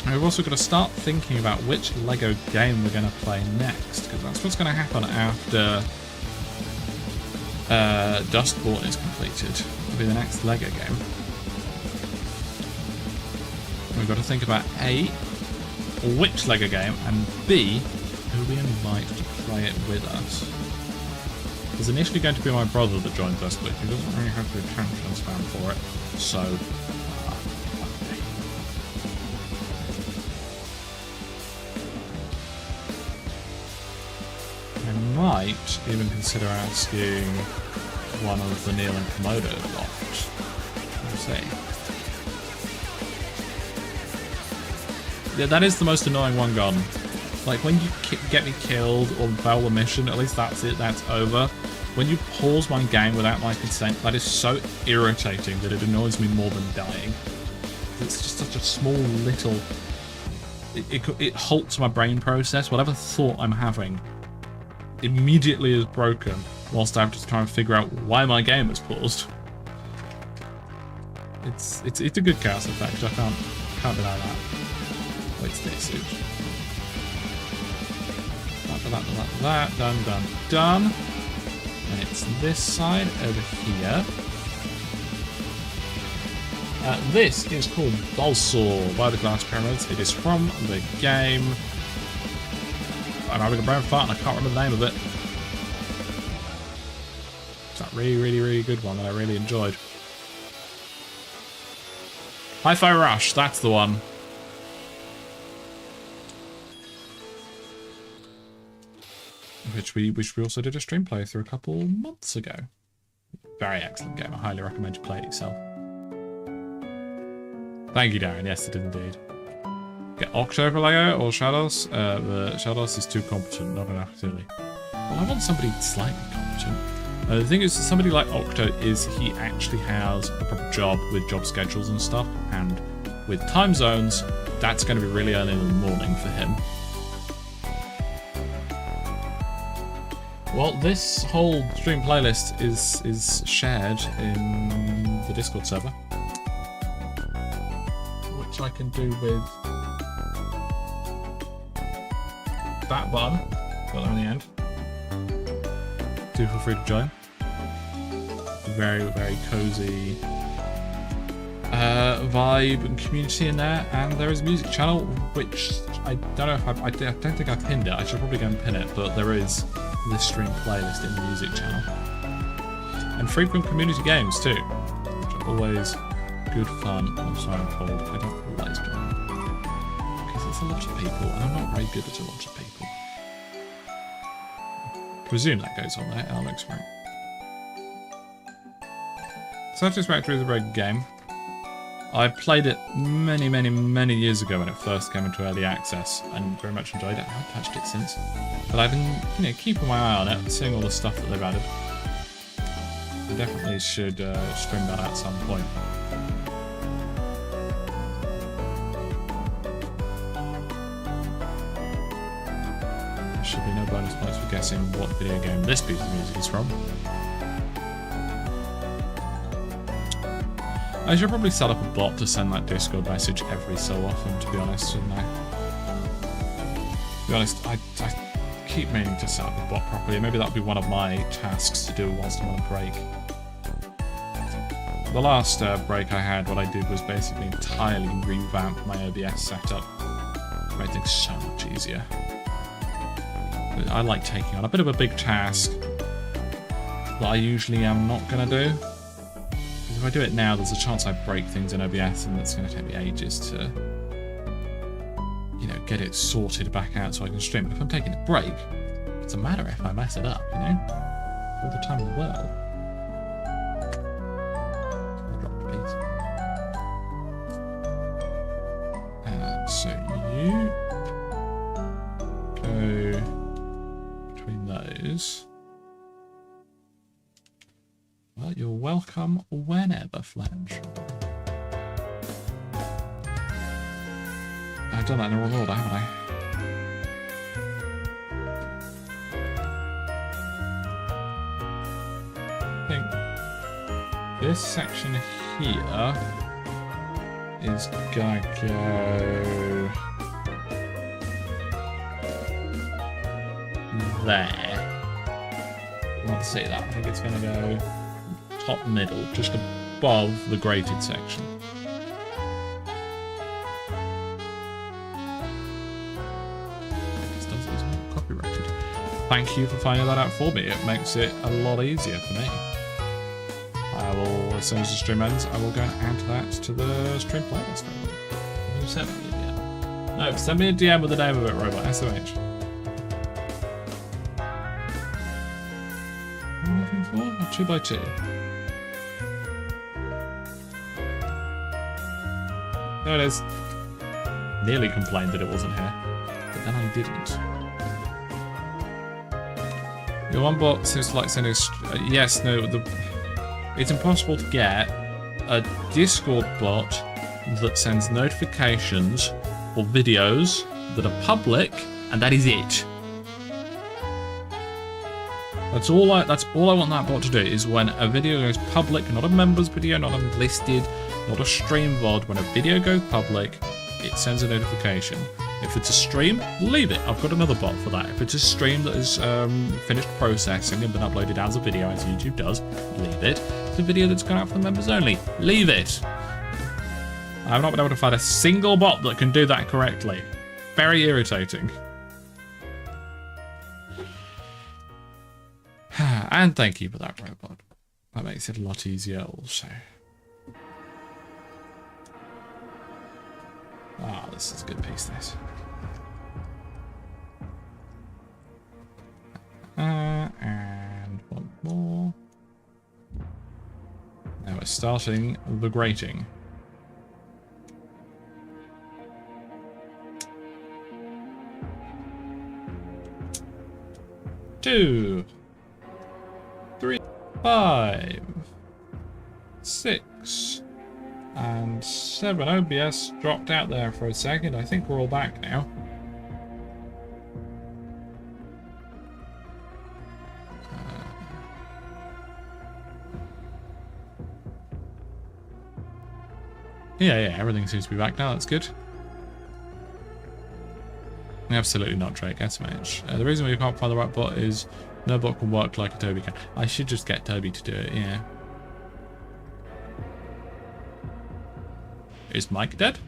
And we've also got to start thinking about which LEGO game we're going to play next, because that's what's going to happen after Dustborn is completed. It'll be the next LEGO game. We've got to think about A, which LEGO game, and B, who we invite to play it with us. There's initially going to be my brother that joins us, but he doesn't really have the attention span for it, so... I might even consider asking one of the Neil and Komodo lot. We'll see. Yeah, that is the most annoying one gone. Like, when you get me killed or fail the mission, at least that's it, that's over. When you pause my game without my consent, that is so irritating that it annoys me more than dying. It's just such a small little... It halts my brain process. Whatever thought I'm having immediately is broken whilst I have to try and figure out why my game is paused. It's a good chaos effect, I can't deny that. Wait, stay suit. That, done. And it's this side over here. This is called Balsaw by the Glass Pyramids. It is from the game... I'm having a brain fart and I can't remember the name of it. It's that really good one that I really enjoyed. Hi-Fi Rush, that's the one. Which we also did a stream playthrough a couple months ago. Very excellent game. I highly recommend you play it yourself. Thank you, Darren. Yes, it did indeed. Get Octo for LEGO or Shadows? The Shadows is too competent, not enough silly. Well, I want somebody slightly competent. The thing is, somebody like Octo is he actually has a proper job with job schedules and stuff, and with time zones, that's going to be really early in the morning for him. Well, this whole stream playlist is shared in the Discord server, which I can do with that button. Got there in the end. Do feel free to join. Very, very cozy vibe and community in there, and there is a music channel, which I don't know if I don't think I pinned it. I should probably go and pin it, but there is this stream playlist in the music channel, and frequent community games too, which are always good fun. I'm sorry I'm cold. I don't always join because it's a lot of people, and I'm not very good at a lot of people. I presume that goes on there. Alex, right? Satisfactory is a very good game. I played it many, many, many years ago when it first came into early access, and very much enjoyed it. I haven't touched it since, but I've been, keeping my eye on it and seeing all the stuff that they've added. I definitely should stream that at some point. There should be no bonus points for guessing what video game this piece of music is from. I should probably set up a bot to send that Discord message every so often, to be honest, shouldn't I? To be honest, I keep meaning to set up a bot properly. Maybe that'll be one of my tasks to do whilst I'm on a break. The last break I had, what I did was basically entirely revamp my OBS setup. Made things so much easier. I like taking on a bit of a big task that I usually am not going to do. If I do it now, there's a chance I break things in OBS, and it's going to take me ages to, get it sorted back out so I can stream. But if I'm taking a break, it's a matter if I mess it up, all the time in the world. Drop the beat. So you go between those. Well, you're welcome whenever, Fletch. I've done that in the wrong order, haven't I? I think this section here is gonna go there. Let's see that. I think it's gonna go top middle, just above the grated section. This does is not copyrighted. Thank you for finding that out for me. It makes it a lot easier for me. I will, as soon as the stream ends, I will go and add that to the stream playlist. You sent me a DM. No, send me a DM with the name of it, Robot SOH. What am I looking for? A 2x2. There it is. Nearly complained that it wasn't here, but then I didn't. Your one bot seems to like sending. Yes, no. It's impossible to get a Discord bot that sends notifications or videos that are public, and that is it. That's all I want that bot to do, is when a video goes public, not a members video, not unlisted, not a stream VOD, when a video goes public, it sends a notification. If it's a stream, leave it. I've got another bot for that. If it's a stream that is finished processing and been uploaded as a video, as YouTube does, leave it. If it's a video that's gone out for the members only, leave it. I've not been able to find a single bot that can do that correctly. Very irritating. And thank you for that, robot. That makes it a lot easier also. Ah, this is a good piece, this. And one more. Now we're starting the grating. Two, 3, 5, 6, And 7 OBS dropped out there for a second. I think we're all back now. Yeah, everything seems to be back now. That's good. Absolutely not, Drake. SMH. The reason we can't find the right bot is no bot can work like a Toby can. I should just get Toby to do it, yeah. Is Mike dead?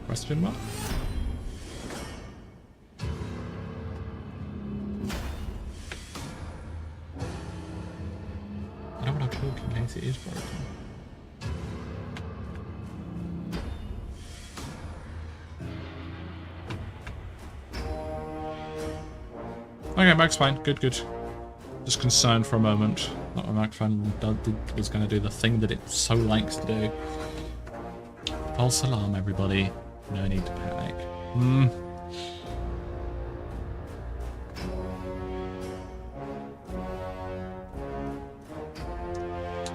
Question mark? I don't want to talk in case it is broken. Okay, Mac's fine. Good, good. Just concerned for a moment that my Mac fan was going to do the thing that it so likes to do. False alarm, everybody. No need to panic.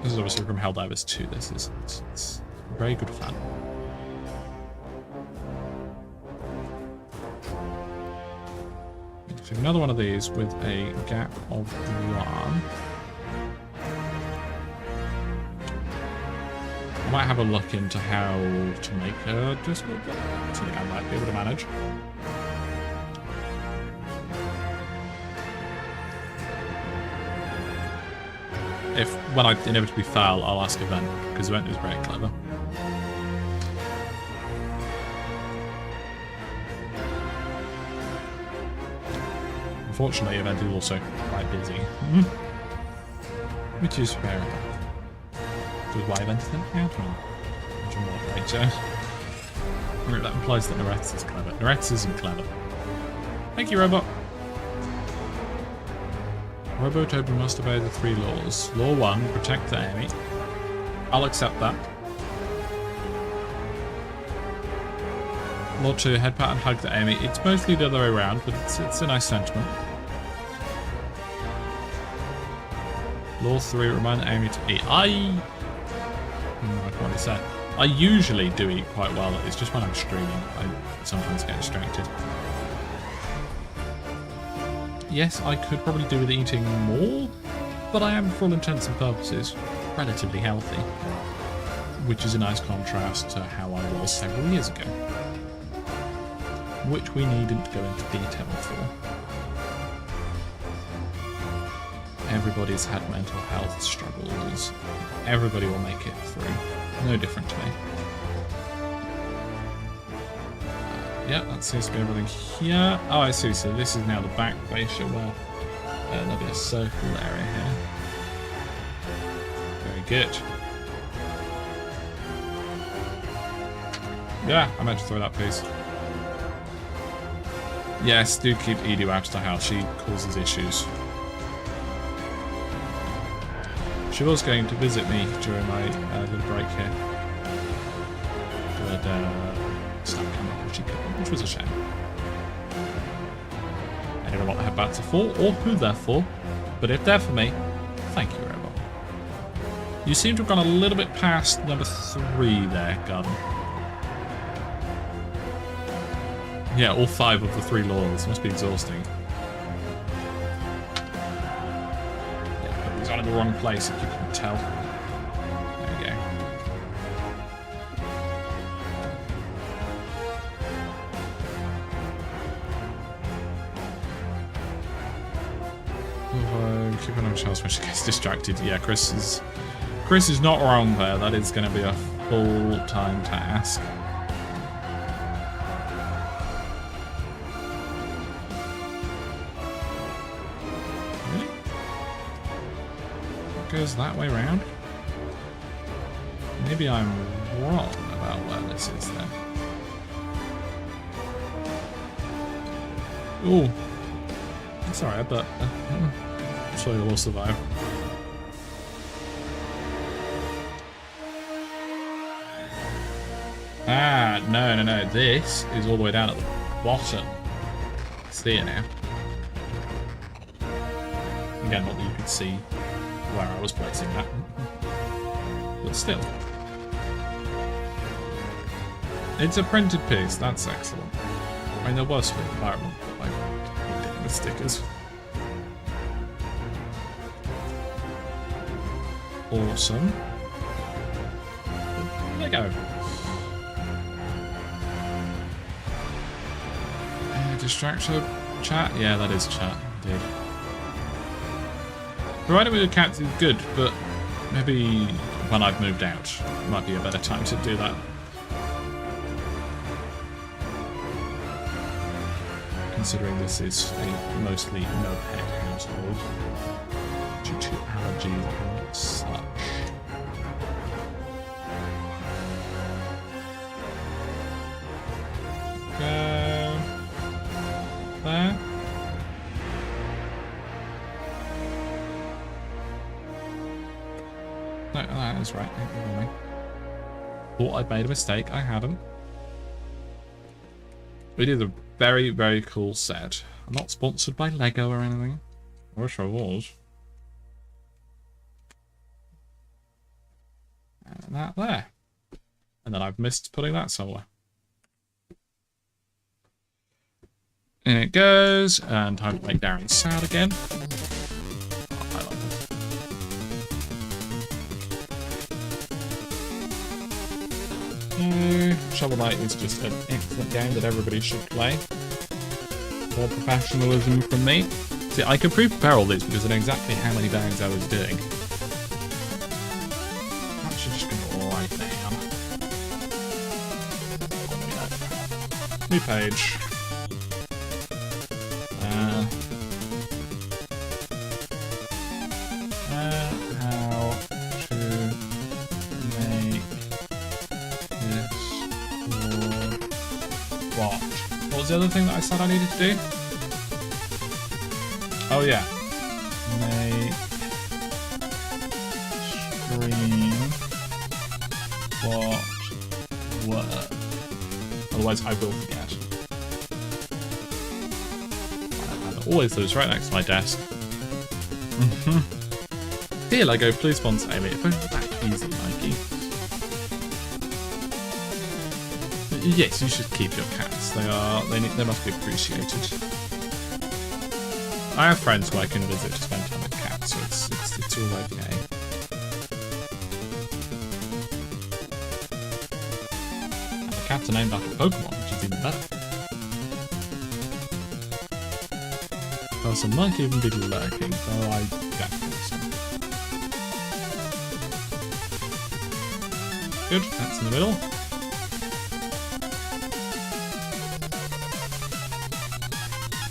This is obviously from Helldivers 2. This is it's very good fun. So another one of these with a gap of 1. I might have a look into how to make a adjustment. Something I might be able to manage. If when I inevitably fail, I'll ask Event, because Event is very clever. Unfortunately, Event is also quite busy. Which is fair enough. Which is why Event isn't out much more later. That implies that Noretz is clever. Noretz isn't clever. Thank you, Robot. Robotober must obey the 3 laws. Law 1, protect the enemy. I'll accept that. Law 2, head pat and hug the enemy. It's mostly the other way around, but it's a nice sentiment. Law 3, remind the enemy to eat. I can't really say. I usually do eat quite well. It's just when I'm streaming, I sometimes get distracted. Yes, I could probably do with eating more, but I am, for all intents and purposes, relatively healthy. Which is a nice contrast to how I was several years ago. Which we needn't go into detail for. Everybody's had mental health struggles. Everybody will make it through. No different to me. Yeah, that seems to be everything here. Oh, I see. So this is now the back glacier where there'll be a circle area here. Very good. Yeah, I meant to throw that piece. Yes, do keep Edu out of the house. She causes issues. She was going to visit me during my little break here. But stuff came up which she couldn't, which was a shame. I don't know what the headbats are for or who they're for, but if they're for me, thank you, Robot. You seem to have gone a little bit past number 3 there, Garden. Yeah, all 5 of the 3 laws. Must be exhausting. Yeah, put these on in the wrong place if you can tell. There we go. Keep on Charles when she gets distracted. Yeah, Chris is not wrong there. That is going to be a full-time task. Really? It goes that way round? Maybe I'm wrong about where this is then. Ooh. Sorry, but I'm sure you'll all survive. Ah, no. This is all the way down at the bottom. See it now. Again, not that you could see where I was placing that. But still. It's a printed piece, that's excellent. I mean, there was for the environment, but I did with stickers. Awesome. There you go. Distraction chat? Yeah, that is chat, indeed. Provided with the cats is good, but maybe when I've moved out, might be a better time to do that. Considering this is a mostly no-pet household due to allergies and such. Go there. No, that is right. Thought I'd made a mistake. I hadn't. We did a very, very cool set. I'm not sponsored by Lego or anything. I wish I was. And that there. And then I've missed putting that somewhere. In it goes, and time to make Darren sad again. I like this. Shovel Knight is just an excellent game that everybody should play. More professionalism from me. See, I could pre-prepare all these because I know exactly how many bags I was doing. I'm actually just going to write down. New page. How to make this watch. What was the other thing that I said I needed to do? Oh yeah. Make stream what work. Otherwise I will forget. And always those right next to my desk. Dear Lego, please sponsor Amy. If only that easy, Mikey. Yes, you should keep your cats. They must be appreciated. I have friends who I can visit to spend time with cats, so it's all okay. And the cats are named after Pokemon, which is even better. Well, some might even be lurking, though I don't think so. Good, that's in the middle.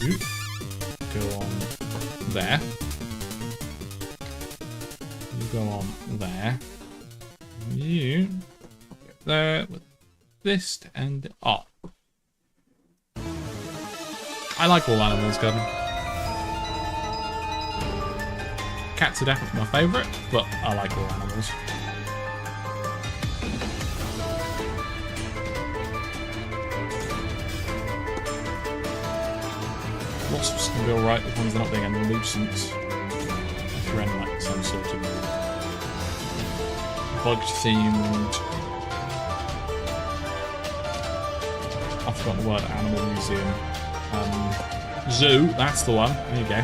You go on there. You go on there. You get there with this to end it off. I like all animals, Gavin. Cats are definitely my favourite, but I like all animals. Wasps can be alright as long as they're not being a nuisance. If you're in like some sort of bug-themed... I've forgotten the word, animal museum. Zoo, that's the one. There you go.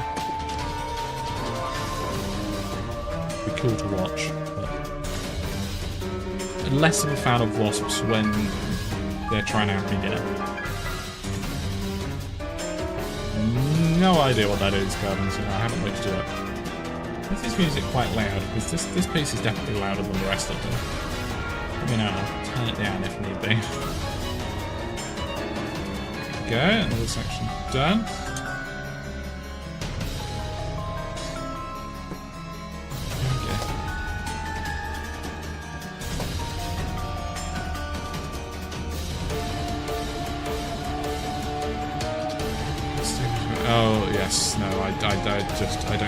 Be cool to watch. But less of a fan of wasps when they're trying to outdo dinner. No idea what that is, Gavin, so I haven't looked to it. Is this music quite loud? Because this piece is definitely louder than the rest of them. I mean, I'll turn it down if need be. There we go, another section done. Oh, yes, no, I don't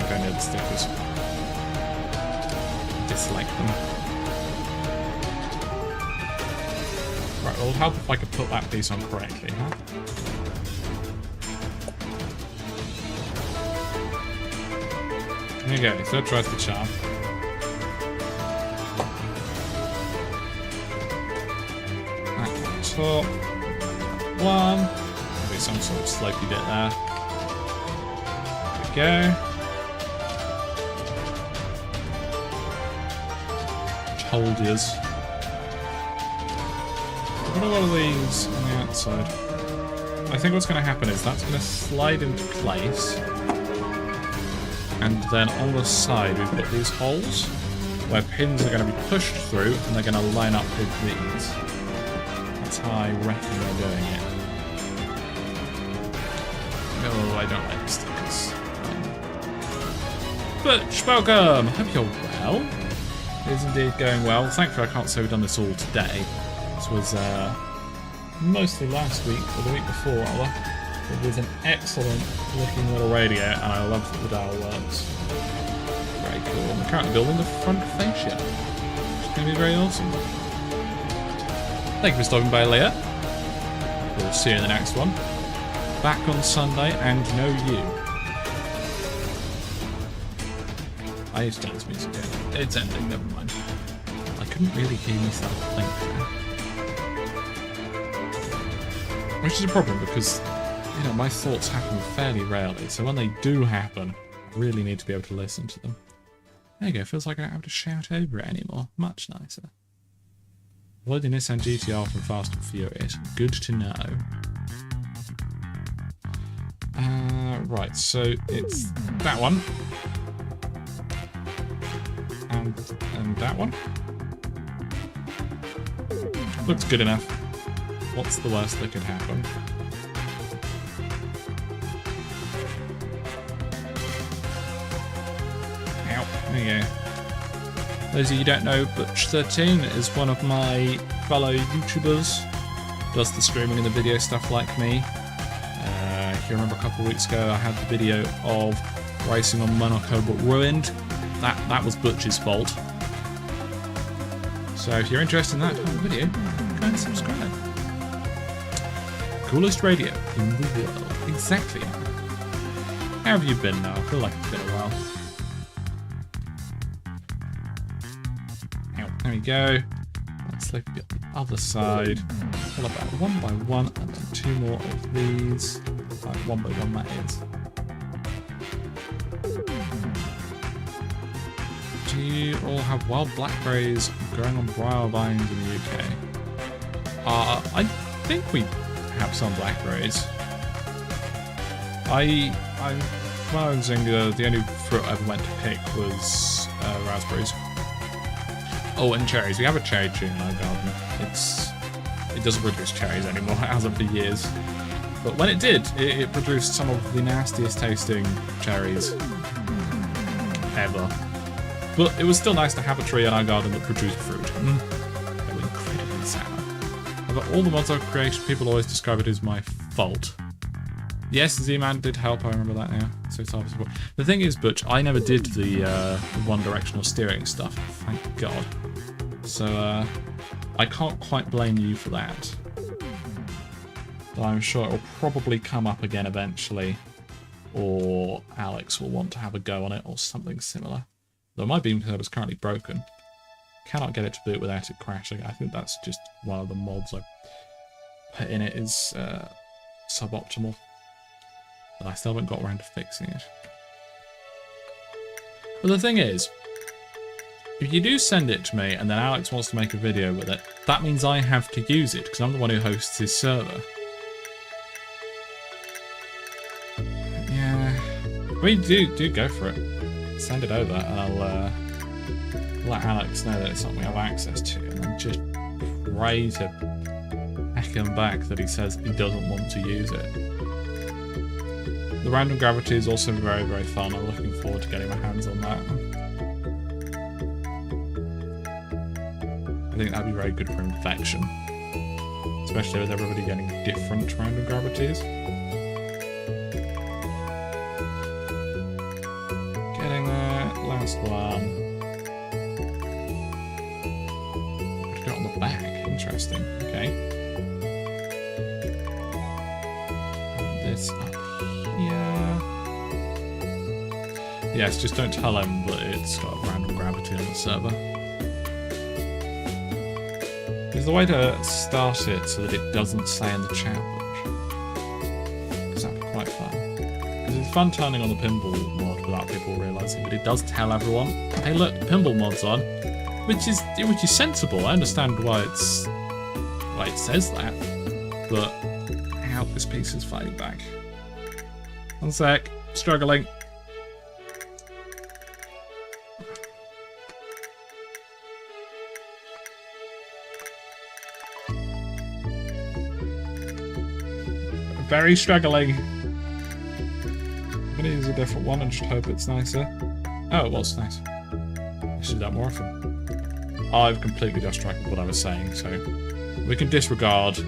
go near the stickers. I dislike them. Right, well, it'll help if I could put that piece on correctly, huh? There you go, third tries the charm. for 1. There'll be some sort of slopey bit there. There we go. Told yous. I've got a lot of these on the outside. I think what's going to happen is that's going to slide into place. And then on the side we've got these holes where pins are going to be pushed through and they're going to line up with these. That's how I reckon they're doing it. No, I don't like stickers. Butch, welcome! Hope you're well. It is indeed going well. Thankfully I can't say we've done this all today. This was mostly last week, or the week before rather. It was an excellent looking little radio, and I love that the dial works. Very cool. And we're currently building the front fascia, which is going to be very awesome. Thank you for stopping by, Leah. We'll see you in the next one. Back on Sunday, and know you. I need to turn this music down. It's ending, never mind. I couldn't really hear myself think there. Which is a problem because, you know, my thoughts happen fairly rarely, so when they do happen, I really need to be able to listen to them. There you go, feels like I don't have to shout over it anymore. Much nicer. Avoiding Nissan GTR from Fast and Furious. Good to know. Right, so it's that one. And that one. Looks good enough. What's the worst that could happen? Ow, there you go. Those of you who don't know, Butch13 is one of my fellow YouTubers. Does the streaming and the video stuff like me. If you remember a couple of weeks ago, I had the video of racing on Monaco but ruined. That was Butch's fault. So if you're interested in that type of video, go and subscribe. Coolest radio in the world. Exactly. How have you been now? I feel like it's been a while. Ow, there we go. Let's look at the other side. Pull about 1 by 1 and then 2 more of these. Like 1 by 1 that is. Do you all have wild blackberries growing on briar vines in the UK? I think we have some blackberries. When I was younger, the only fruit I ever went to pick was raspberries. Oh, and cherries. We have a cherry tree in our garden. It doesn't produce cherries anymore. It hasn't for years. But when it did, it produced some of the nastiest tasting cherries ever. But it was still nice to have a tree in our garden that produced fruit. They were incredibly sour. But all the mods I've created, people always describe it as my fault. Yes, Z-Man did help, I remember that now. So it's obviously. The thing is, Butch, I never did the one-directional steering stuff, thank God. So, I can't quite blame you for that. But I'm sure it will probably come up again eventually. Or Alex will want to have a go on it, or something similar. Though my beam code is currently broken. Cannot get it to boot without it crashing. I think that's just one of the mods I put in it is suboptimal. But I still haven't got around to fixing it. But the thing is, if you do send it to me and then Alex wants to make a video with it, that means I have to use it because I'm the one who hosts his server. Yeah, we do go for it. Send it over and I'll let Alex know that it's something I have access to, and then just pray to heck him back that he says he doesn't want to use it. The random gravity is also very, very fun. I'm looking forward to getting my hands on that. I think that'd be very good for infection, especially with everybody getting different random gravities. Getting there. Last one. Put it on the back. Interesting. Okay. This up here. Yes, just don't tell him that it's got random gravity on the server. Is a way to start it so that it doesn't say in the chat box. Because that'd be quite fun. Because it's fun turning on the pinball mod without people realising, but it does tell everyone, hey look, the pinball mod's on. Which is sensible. I understand why it says that. But how this piece is fighting back. One sec. Struggling. Very struggling. I'm gonna use a different one and just hope it's nicer. Oh, it was nice. I should do that more often. I've completely lost track of what I was saying, so we can disregard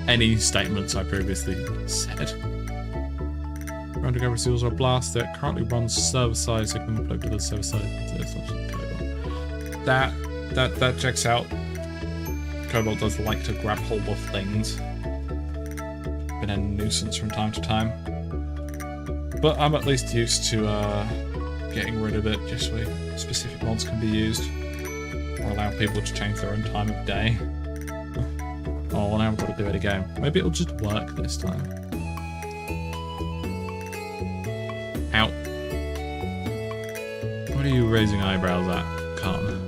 any statements I previously said. Rounding over seals are blast that currently runs server side, so can plug to the server side. That checks out. Cobalt does like to grab hold of things. Been a nuisance from time to time. But I'm at least used to getting rid of it just so specific mods can be used. Or allow people to change their own time of day. Oh, well now I've got to do it again. Maybe it'll just work this time. Ow. What are you raising eyebrows at, Carton?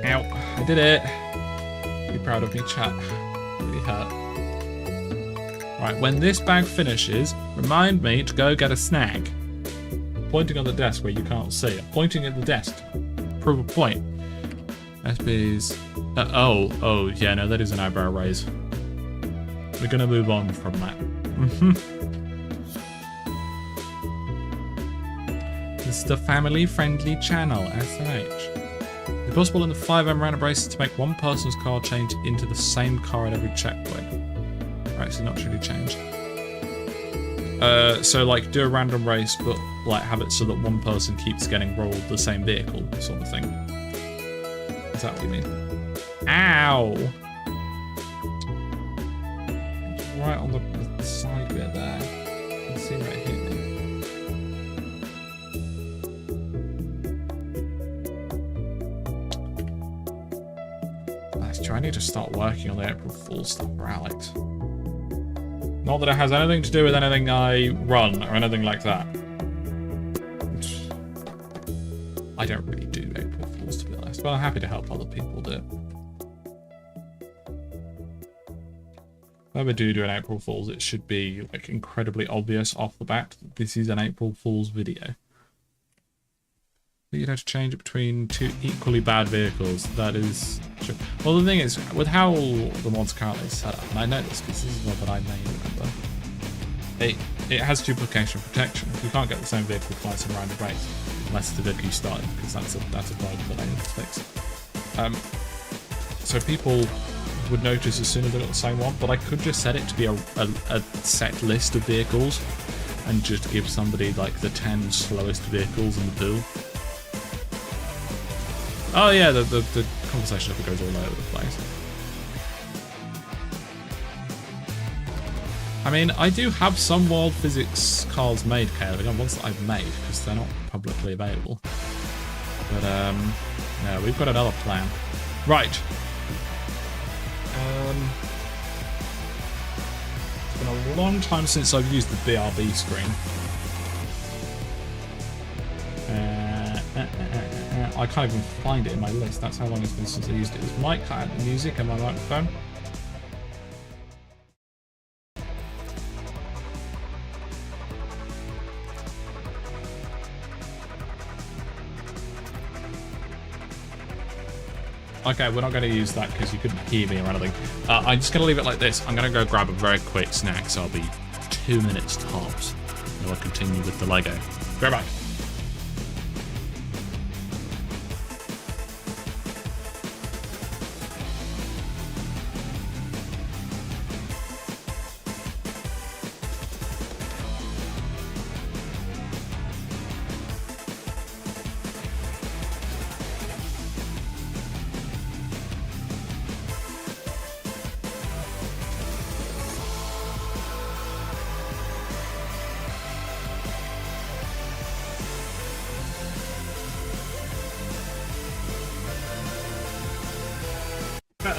Ow. I did it. Be proud of me, chat. Really hurt. Right, when this bag finishes, remind me to go get a snack. Pointing on the desk where you can't see. I'm pointing at the desk. Prove a point. SB's... oh, yeah, no, that is an eyebrow raise. We're gonna move on from that. This is the family-friendly channel, SMH. It's possible in the 5M random races to make one person's car change into the same car at every checkpoint. Right, so not truly change. So like do a random race, but like have it so that one person keeps getting rolled the same vehicle, sort of thing. Is that what you mean? Ow! It's right on the side bit there. You can see right here. That's true. I need to start working on the April Fool's stuff for Alex. Not that it has anything to do with anything I run or anything like that. I don't really do April Fools, to be honest, but I'm happy to help other people do it. If I ever do an April Fools, it should be like incredibly obvious off the bat that this is an April Fools video. You'd have to change it between two equally bad vehicles. That is true. Well, the thing is, with how the mod's currently set up, and I know this because this is one that I may remember, it has duplication protection. You can't get the same vehicle twice in a random race, unless it's the vehicle you started, because that's a bug that I need to fix. So people would notice as soon as they got the same one, but I could just set it to be a set list of vehicles, and just give somebody like the 10 slowest vehicles in the pool. Oh yeah, the conversation goes all over the place. I mean, I do have some Wild Physics cars made, Caleb. Again, ones that I've made, because they're not publicly available. But, no, we've got another plan. Right. It's been a long time since I've used the BRB screen. I can't even find it in my list. That's how long it's been since I used it. Is Mike cut out the music and my microphone? Okay, we're not going to use that because you couldn't hear me or anything. I'm just going to leave it like this. I'm going to go grab a very quick snack, so I'll be 2 minutes tops. And I'll continue with the Lego. Go back.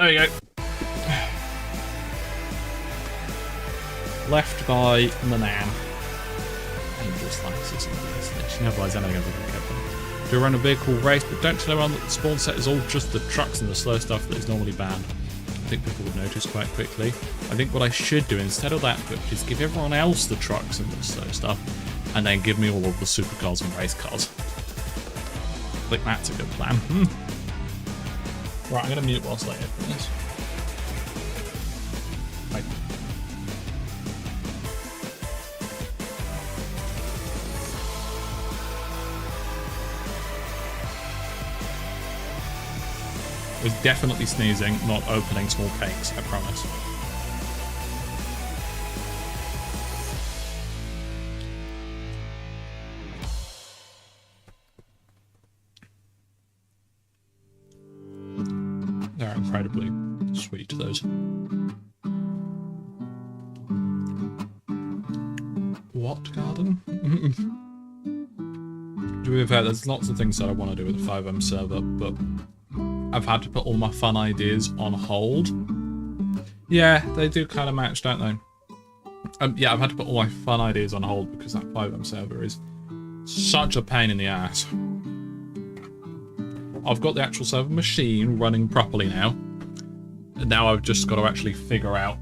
There you go. Left by Manan. Dangerous like this isn't the destination. Otherwise, I know I'm going to be careful. Do run a vehicle race, but don't tell everyone that the spawn set is all just the trucks and the slow stuff that is normally banned. I think people would notice quite quickly. I think what I should do instead of that is give everyone else the trucks and the slow stuff, and then give me all of the supercars and race cars. I think that's a good plan. Right, I'm going to mute whilst I open this. Right. I was definitely sneezing, not opening small cakes, I promise. They're incredibly sweet, those. What garden? To be fair, there's lots of things that I want to do with the FiveM server, but I've had to put all my fun ideas on hold. Yeah, they do kind of match, don't they? Yeah, I've had to put all my fun ideas on hold because that FiveM server is such a pain in the ass. I've got the actual server machine running properly now. And now I've just got to actually figure out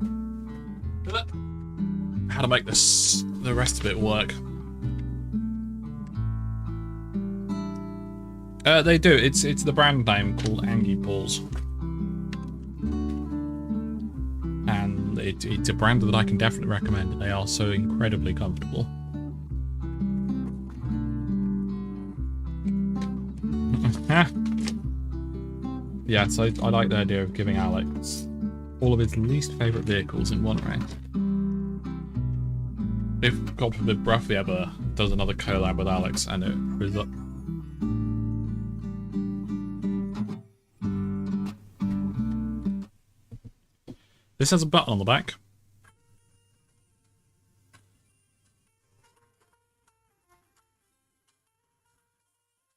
how to make this, the rest of it work. They do. It's the brand name called Angie Balls. And it's a brand that I can definitely recommend. They are so incredibly comfortable. Yeah, so I like the idea of giving Alex all of his least favourite vehicles in one race. If, God forbid, Bruffy ever does another collab with Alex and it results. This has a button on the back.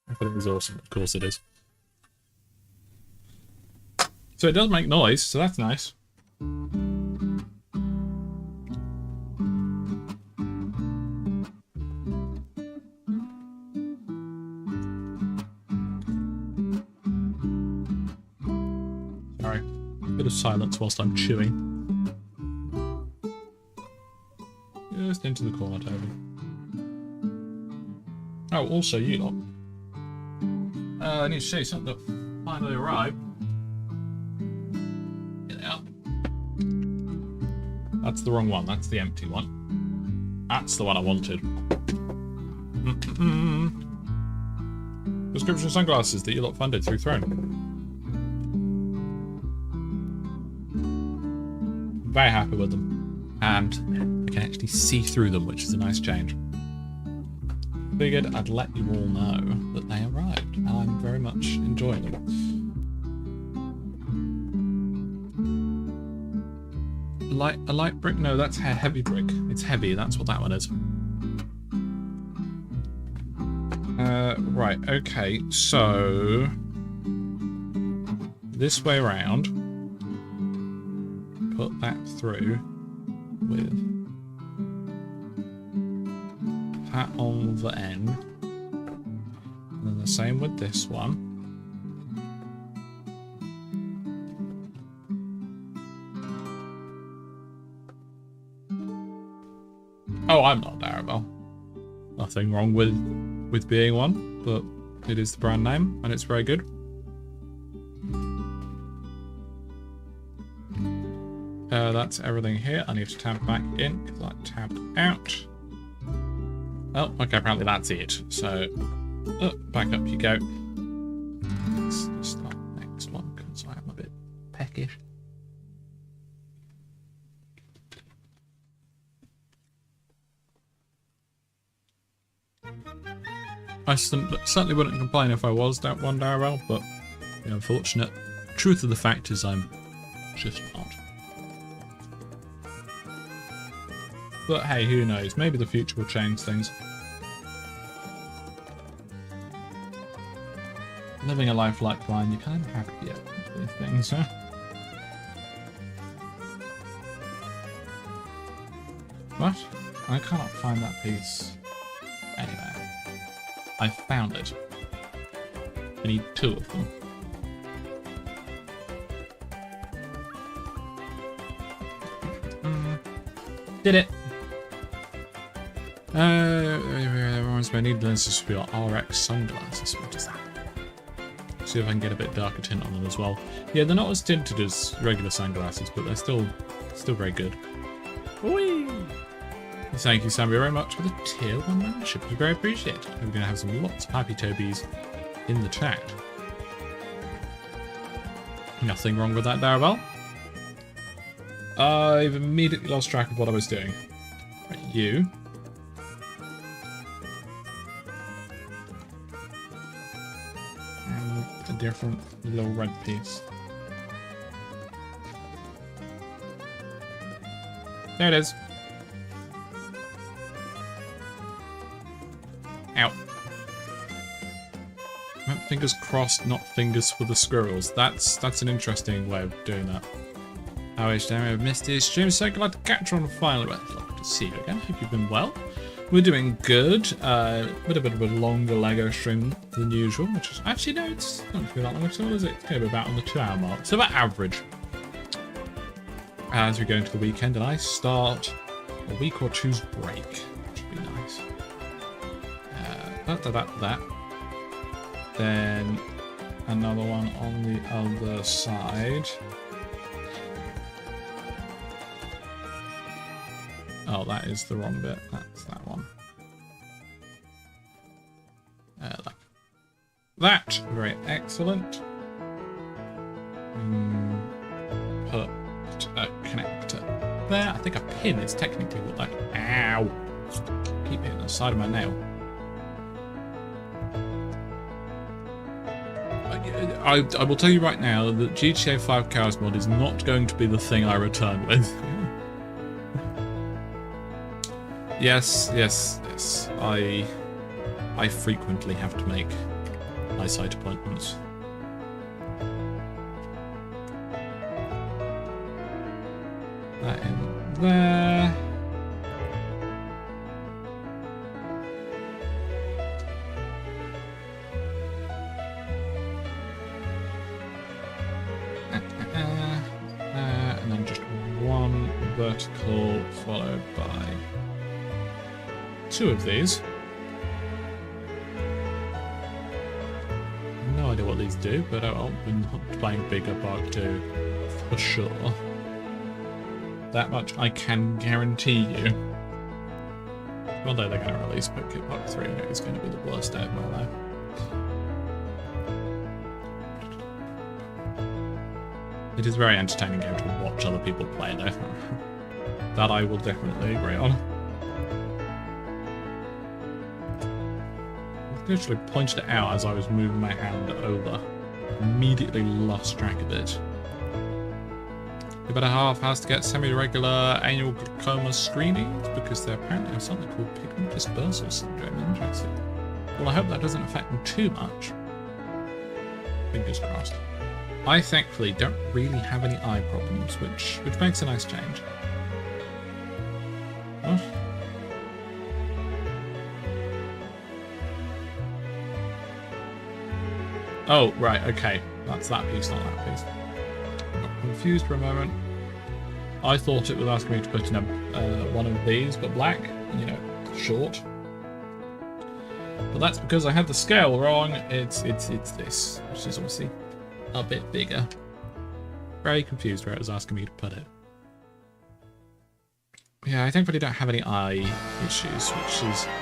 I thought it was awesome. Of course it is. So it does make noise, so that's nice. Sorry. Bit of silence whilst I'm chewing. Just into the corner, Toby. Oh, also you lot. I need to show you something that finally arrived. Get it out. That's the wrong one. That's the empty one. That's the one I wanted. Prescription sunglasses that you lot funded through Throne. Very happy with them, and I can actually see through them, which is a nice change. Figured I'd let you all know that they arrived, and I'm very much enjoying them. A light brick? No, that's a heavy brick. It's heavy, that's what that one is. Right, okay, so this way around. Put that through with that on the end, and then the same with this one. Oh, I'm not Darabelle. Nothing wrong with being one, but it is the brand name and it's very good. That's everything here. I need to tab back in because I tabbed out. Oh, okay, apparently that's it. So, back up you go. Let's start the next one because I am a bit peckish. I certainly wouldn't complain if I was that one Darrell, but the unfortunate truth of the fact is I'm just not. But hey, who knows? Maybe the future will change things. Living a life like mine, you kind of have to get these things, huh? What? I cannot find that piece anywhere. I found it. I need 2 of them. Did it! Reminds me, I need lenses for your RX sunglasses. What is that? See if I can get a bit darker tint on them as well. Yeah, they're not as tinted as regular sunglasses, but they're still very good. Whee! Thank you, Sam, very much for the tier 1 membership. It's very appreciated. We're going to have some lots of happy Tobies in the chat. Nothing wrong with that, Darabelle. I've immediately lost track of what I was doing. Right, you. And a different little red piece. There it is. Ow. Fingers crossed, not fingers for the squirrels. That's an interesting way of doing that. I wish I've missed his stream, so glad to catch you on finally. Well, lovely to see you again. Hope you've been well. We're doing good. A bit of a longer Lego stream than usual, which is actually no, it's not going to be that long at all, is it? It's going to be about on the 2-hour mark, so about average. As we go into the weekend, and I start a week or two's break, which would be nice. That. Then another one on the other side. Oh, that is the wrong bit. That's that one. That. Very excellent. Put a connector there. I think a pin is technically what that... Ow! Keep hitting the side of my nail. I will tell you right now that GTA 5 Chaos Mod is not going to be the thing I return with. Yes. I frequently have to make eyesight appointments. That in there. And then just one vertical followed by 2 of these. No idea what these do, but I'll be not playing bigger Bark 2 for sure. That much I can guarantee you. Although they're going to release Pokemon Park 3 and it's going to be the worst day of my life. It is a very entertaining game to watch other people play though. That I will definitely agree on. I literally pointed it out as I was moving my hand over. Immediately lost track of it. The better half has to get semi-regular annual glaucoma screenings because they apparently have something called pigment dispersal syndrome. Interesting. Well, I hope that doesn't affect them too much. Fingers crossed. I thankfully don't really have any eye problems, which makes a nice change. What? Oh, right, okay. That's that piece, not that piece. I got confused for a moment. I thought it was asking me to put in one of these, but black, you know, short. But that's because I had the scale wrong. It's this, which is obviously a bit bigger. Very confused where it was asking me to put it. Yeah, I thankfully don't have any eye issues,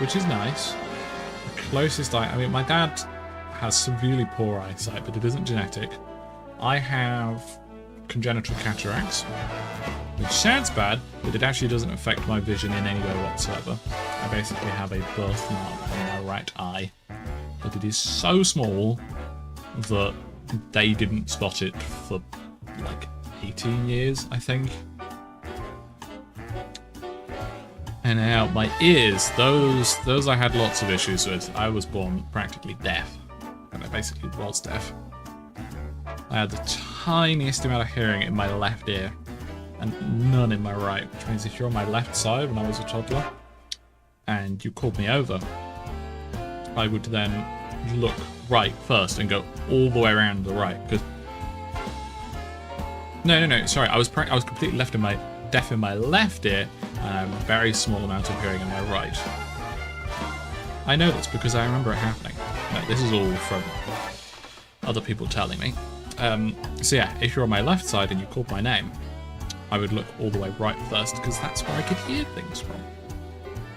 which is nice. The closest I mean, my dad has severely poor eyesight, but it isn't genetic. I have congenital cataracts, which sounds bad, but it actually doesn't affect my vision in any way whatsoever. I basically have a birthmark on my right eye, but it is so small that they didn't spot it for like 18 years, I think. And now my ears, those I had lots of issues with. I was born practically deaf, and I basically was deaf. I had the tiniest amount of hearing in my left ear, and none in my right, which means if you're on my left side when I was a toddler and you called me over, I would then look right first and go all the way around to the right. Because no, sorry, I was completely deaf in my left ear and a very small amount of hearing in my right. I know this because I remember it happening. No, this is all from other people telling me. So yeah, if you're on my left side and you called my name, I would look all the way right first because that's where I could hear things from.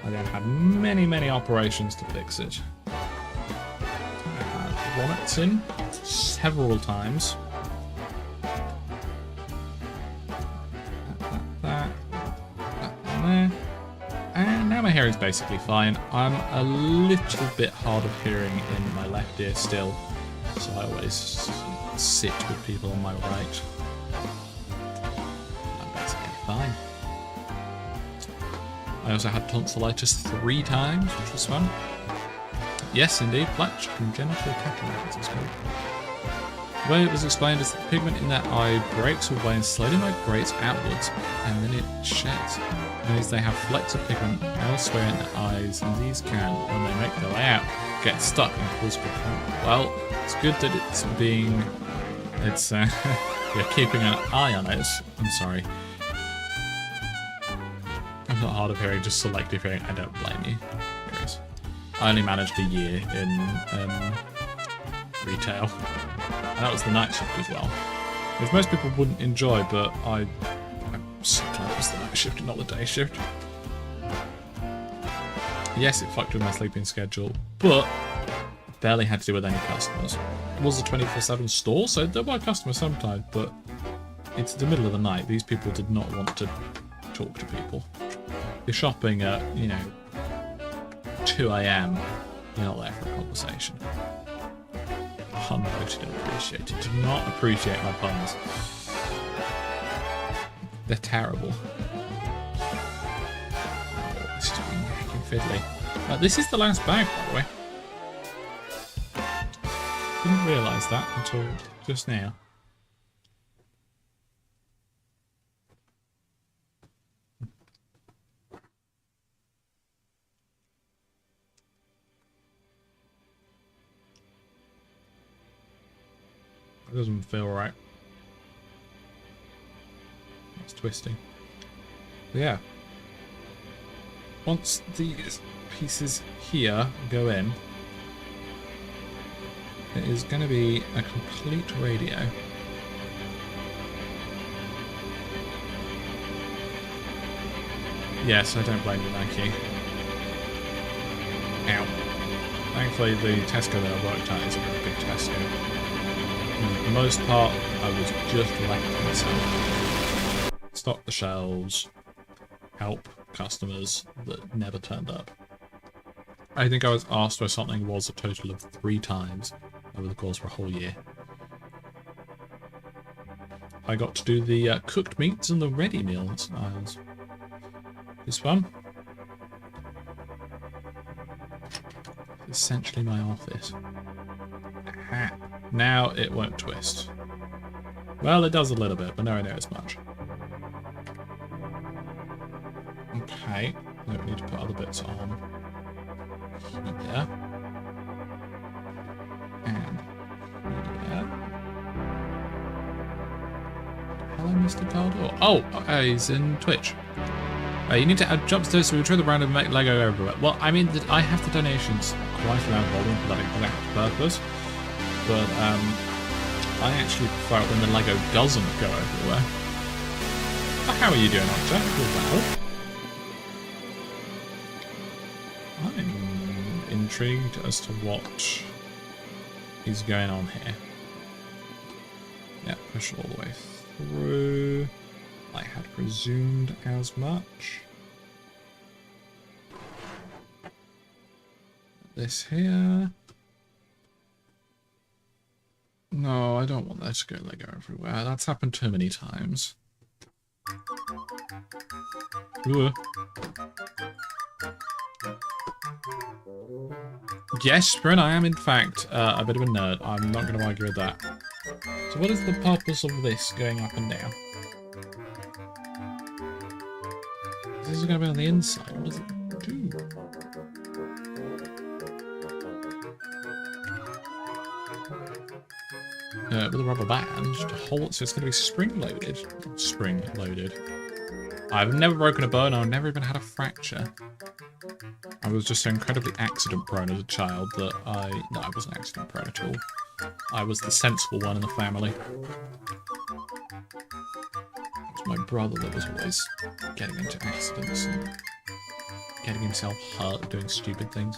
I then had many operations to fix it. I had grommets in several times. That there. And now my hearing's basically fine. I'm a little bit hard of hearing in my left ear still, so I always sit with people on my right. I'm basically fine. I also had tonsillitis 3 times, which was fun. Yes, indeed, Fletch, congenital cataract is called. The way it was explained is that the pigment in that eye breaks away and slowly migrates outwards, and then it sheds. It means they have flecks of pigment elsewhere in the eyes, and these can, when they make their way out, get stuck and cause problem. Well, it's good that you're keeping an eye on it. I'm sorry. I'm not hard of hearing, just selective hearing. I don't blame you, Chris. I only managed a year in retail. And that was the night shift as well, which most people wouldn't enjoy, but I'm so glad it was the night shift and not the day shift. Yes, it fucked with my sleeping schedule, but barely had to deal with any customers. It was a 24/7 store, so there were customers sometimes, but it's the middle of the night. These people did not want to talk to people. You're shopping at, 2 AM, you're not there for a conversation. Pun voted unappreciated. Do not appreciate my puns. They're terrible. Oh, this is fucking fiddly. This is the last bag, by the way. Didn't realise that until just now. It doesn't feel right. It's twisting. But yeah. Once these pieces here go in, it is going to be a complete radio. Yes, I don't blame you, thank you. Ow. Thankfully, the Tesco that I worked at is a very big Tesco. For the most part, I was just left to myself. Stock the shelves, help customers that never turned up. I think I was asked where something was a total of 3 times over the course of a whole year. I got to do the cooked meats and the ready meals aisles. This one. Essentially my office. Aha. Now it won't twist. Well, it does a little bit, but nowhere near as much. Okay, now we need to put other bits on here. And here. Hello, Mr. Cardor. Oh, he's in Twitch. You need to add jump stairs to retrieve the random make Lego everywhere. Well, I mean, I have the donations quite around volume for that exact purpose. But I actually prefer it when the Lego doesn't go everywhere. But how are you doing, Octa? Well, I'm intrigued as to what is going on here. Yeah, push it all the way through. I had presumed as much. This here. No, I don't want that to go Lego everywhere. That's happened too many times. Ooh. Yes, Sprin, I am in fact a bit of a nerd. I'm not going to argue with that. So what is the purpose of this going up and down? this is going to be on the inside. What does it do? With a rubber band to hold, so it's going to be spring-loaded. Spring-loaded. I've never broken a bone, I've never even had a fracture. I was just so incredibly accident-prone as a child that No, I wasn't accident-prone at all. I was the sensible one in the family. It was my brother that was always getting into accidents and getting himself hurt doing stupid things.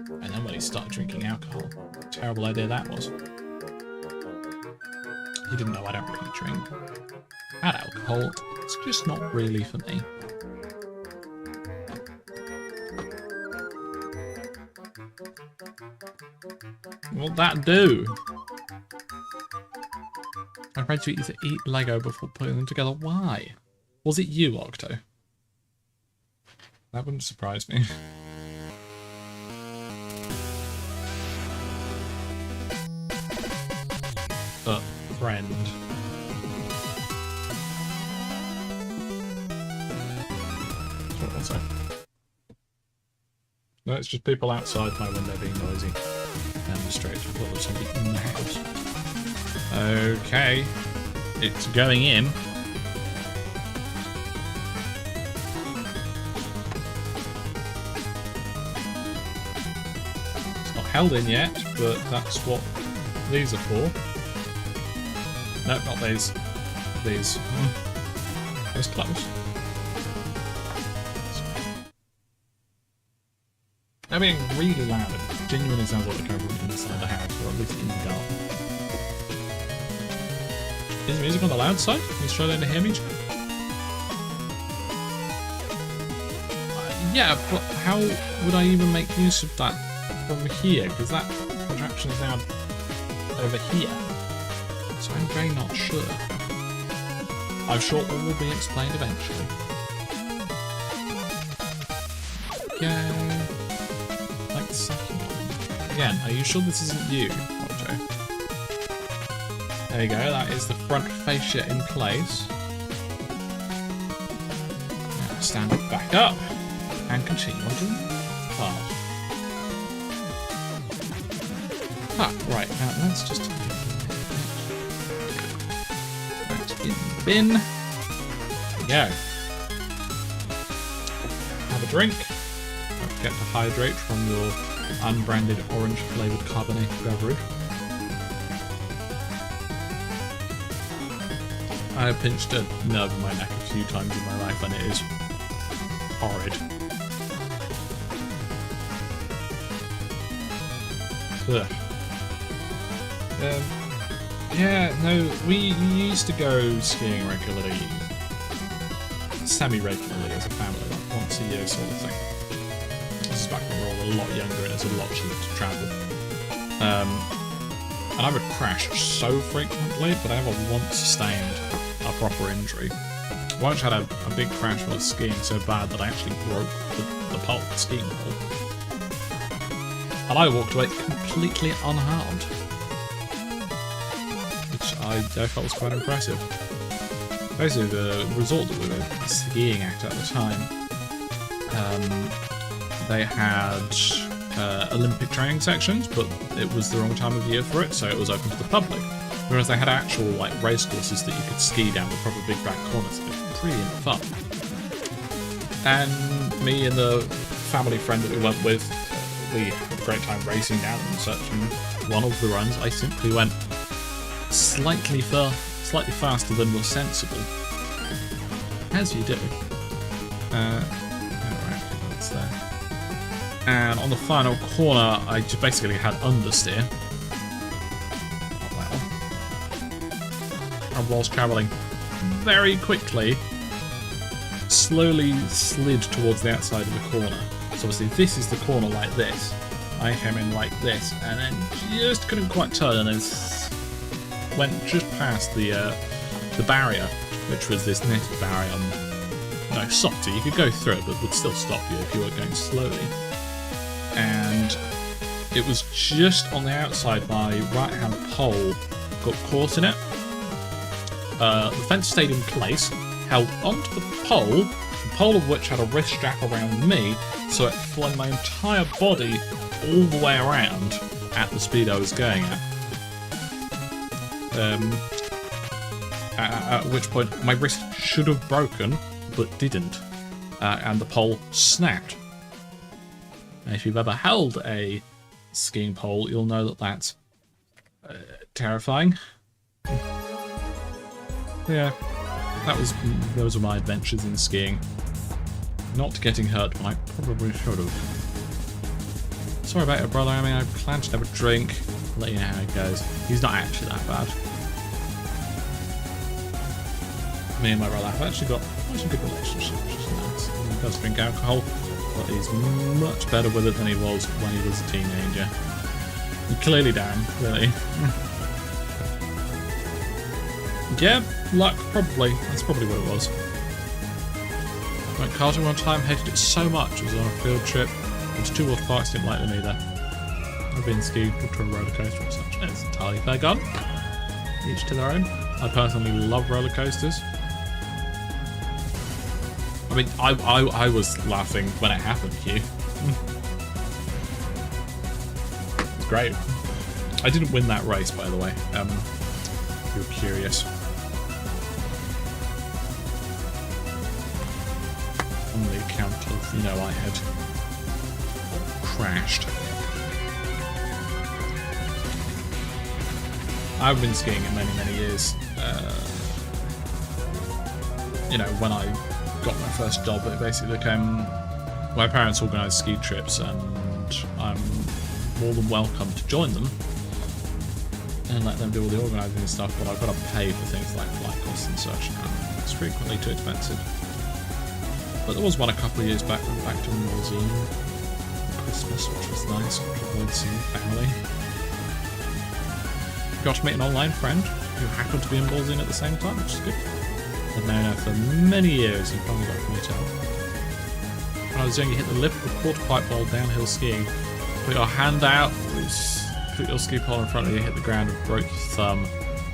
And then when he started drinking alcohol, what a terrible idea that was. He didn't know I don't really drink. Bad alcohol, it's just not really for me. What'd that do? I tried to eat Lego before putting them together. Why? Was it you, Octo? That wouldn't surprise me. But, friend. What was it? No, it's just people outside my window being noisy. Demonstrate well, there's somebody in the house. Okay. It's going in. It's not held in yet, but that's what these are for. No, not these. These. That's close. They're being really loud. It genuinely sounds like they're coming from inside the house, or at least in the dark. Is the music on the loud side? Can you struggling to hear me? Yeah, but how would I even make use of that from here? Because that contraption is now over here. So I'm very not sure. I'm sure all will be explained eventually. Okay. Like the second one. Again, are you sure this isn't you, Octo? There you go, that is the front fascia in place. Now stand it back up and continue on to the path. Ah, right, now let's just that's in the bin. There we go. Have a drink. Don't forget to hydrate from your unbranded orange flavoured carbonated beverage. I have pinched a nerve in my neck a few times in my life and it is horrid. Ugh. Yeah, no, we used to go skiing regularly, semi-regularly as a family, like once a year sort of thing. This is back when we were all a lot younger and it's a lot cheaper to travel. And I would crash so frequently, but I never once sustained a proper injury. I once had a big crash while skiing so bad that I actually broke the pole, the skiing pole. And I walked away completely unharmed. Which I felt was quite impressive. Basically, the resort that we were skiing at the time, they had Olympic training sections, but it was the wrong time of year for it, so it was open to the public. Whereas they had actual like race courses that you could ski down with proper big back corners. It was pretty fun. And me and the family friend that we went with, we had a great time racing down and such. And one of the runs, I simply went slightly faster than was sensible, as you do. Alright, what's there? And on the final corner, I just basically had understeer. And whilst travelling very quickly, slowly slid towards the outside of the corner. So obviously this is the corner like this. I came in like this, and then just couldn't quite turn, and then went just past the barrier, which was this netted barrier. No, softer, you could go through it, but would still stop you if you were going slowly. And it was just on the outside, my right-hand pole got caught in it. The fence stayed in place, held onto the pole of which had a wrist strap around me, so it flung my entire body all the way around at the speed I was going at. At which point my wrist should have broken, but didn't, and the pole snapped. And if you've ever held a skiing pole, you'll know that that's terrifying. Yeah, those were my adventures in skiing. Not getting hurt, but I probably should have. Sorry about your brother. I mean, I plan to have a drink. I'll let you know how it goes. He's not actually that bad. Me and my brother have actually got quite a good relationship, which is nice. He does drink alcohol, but he's much better with it than he was when he was a teenager. And clearly down, really. Yeah, luck, probably. That's probably what it was. Went karting one time, hated it so much. It was on a field trip. Went to 2 water parks, didn't like them either. I've been skiing, to a roller coaster or such. It's entirely fair gone. Each to their own. I personally love roller coasters. I mean, I was laughing when it happened to you. It's great. I didn't win that race, by the way. If you're curious. On the account of, you know, I had crashed. I've been skiing in many, many years. You know, when I got my first job, it basically became... My parents organised ski trips, and I'm more than welcome to join them and let them do all the organising and stuff, but I've got to pay for things like flight costs and such, and it's frequently too expensive. But there was one a couple of years back, we went back to New Zealand for Christmas, which was nice, to avoid seeing family. Got to meet an online friend who happened to be in Ballsing at the same time, which is good. I've known her for many years and finally got to meet her. When I was young, you hit the lip of a quarter pipe while downhill skiing. Put your hand out, put your ski pole in front of you, hit the ground and broke your thumb.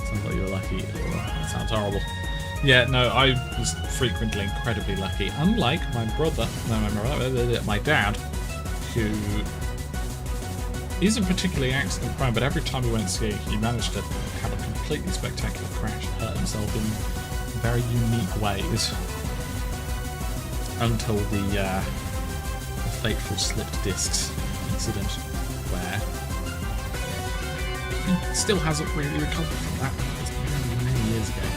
Sounds like you were lucky. That sounds horrible. Yeah, no, I was frequently incredibly lucky. Unlike my brother, my dad, who isn't particularly accident prone, but every time we went skiing, he managed to have a completely spectacular crash and hurt himself in very unique ways. Until the fateful slipped discs incident, where he still hasn't really recovered from that. It was many, many years ago.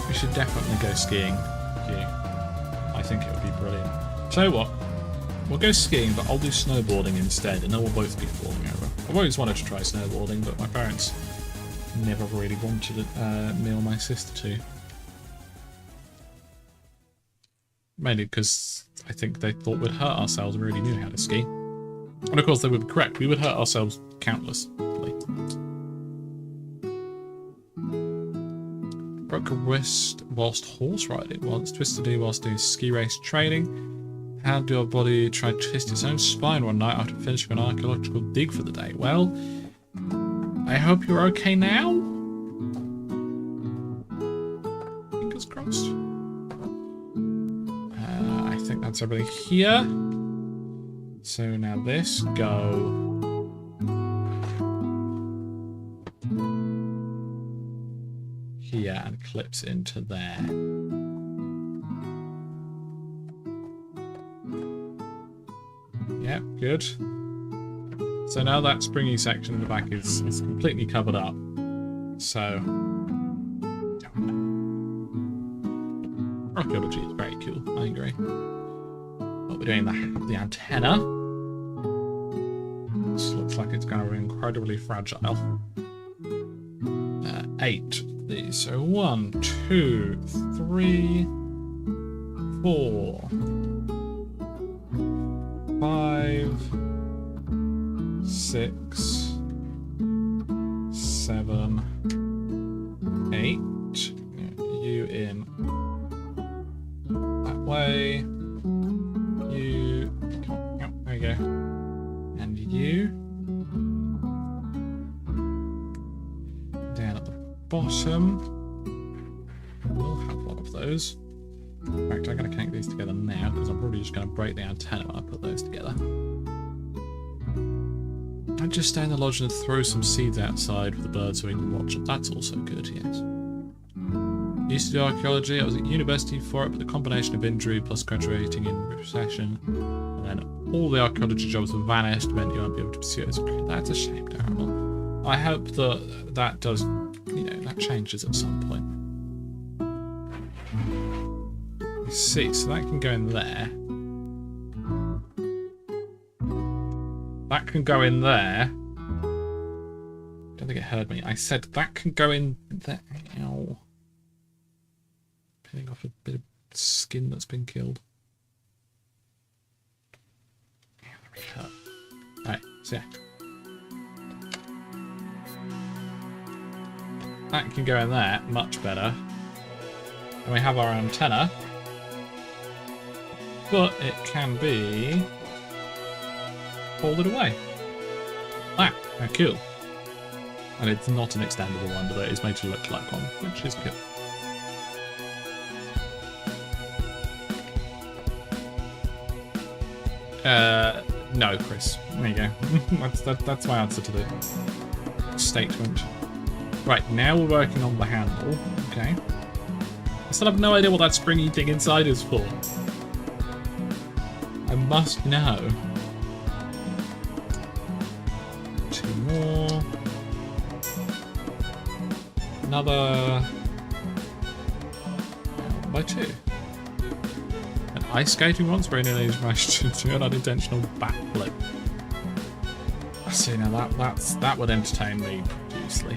We should definitely go skiing. Yeah. I think it would be brilliant. Tell you what, we'll go skiing, but I'll do snowboarding instead, and then we'll both be falling over. I've always wanted to try snowboarding, but my parents never really wanted me or my sister to. Mainly because I think they thought we'd hurt ourselves and really knew how to ski. And of course they would be correct, we would hurt ourselves countlessly. Broke a wrist whilst horse riding once, twisted knee whilst doing ski race training. Had your body try to twist its own spine one night after finishing an archaeological dig for the day. Well, I hope you're okay now. Fingers crossed. I think that's everything here. So now this go. Here and clips into there. Yep, good. So now that springy section in the back is completely covered up. So archaeology is very cool, I agree. But we're doing the antenna. This looks like it's going to be incredibly fragile. 8 these. So 1, 2, 3, 4, 5, 6, 7, 8. You in that way. You. There you go. And you. Down at the bottom. We'll have one of those. In fact, I'm going to connect these together now because I'm probably just going to break the antenna when I put those together. I'd just stay in the lodge and throw some seeds outside for the birds so we can watch it. That's also good, yes. Used to do archaeology. I was at university for it, but the combination of injury plus graduating in recession and then all the archaeology jobs have vanished meant you won't be able to pursue it. That's a shame, Darrell. I hope that does, that changes at some point. You see, so that can go in there. That can go in there. Don't think it heard me. I said that can go in there. Ow. Peeling off a bit of skin that's been killed. Yeah, that really hurt. Right, so yeah. That can go in there, much better. And we have our antenna. But it can be folded away. Ah, how cool. And it's not an extendable one, but it is made to look like one, which is cool. No, Chris. There you go. that's my answer to the statement. Right, now we're working on the handle. Okay. I still have no idea what that springy thing inside is for. I must know. 2 more. Another 1x2. An ice skating once very nearly smashed into an unintentional backflip. See, now that would entertain me profusely.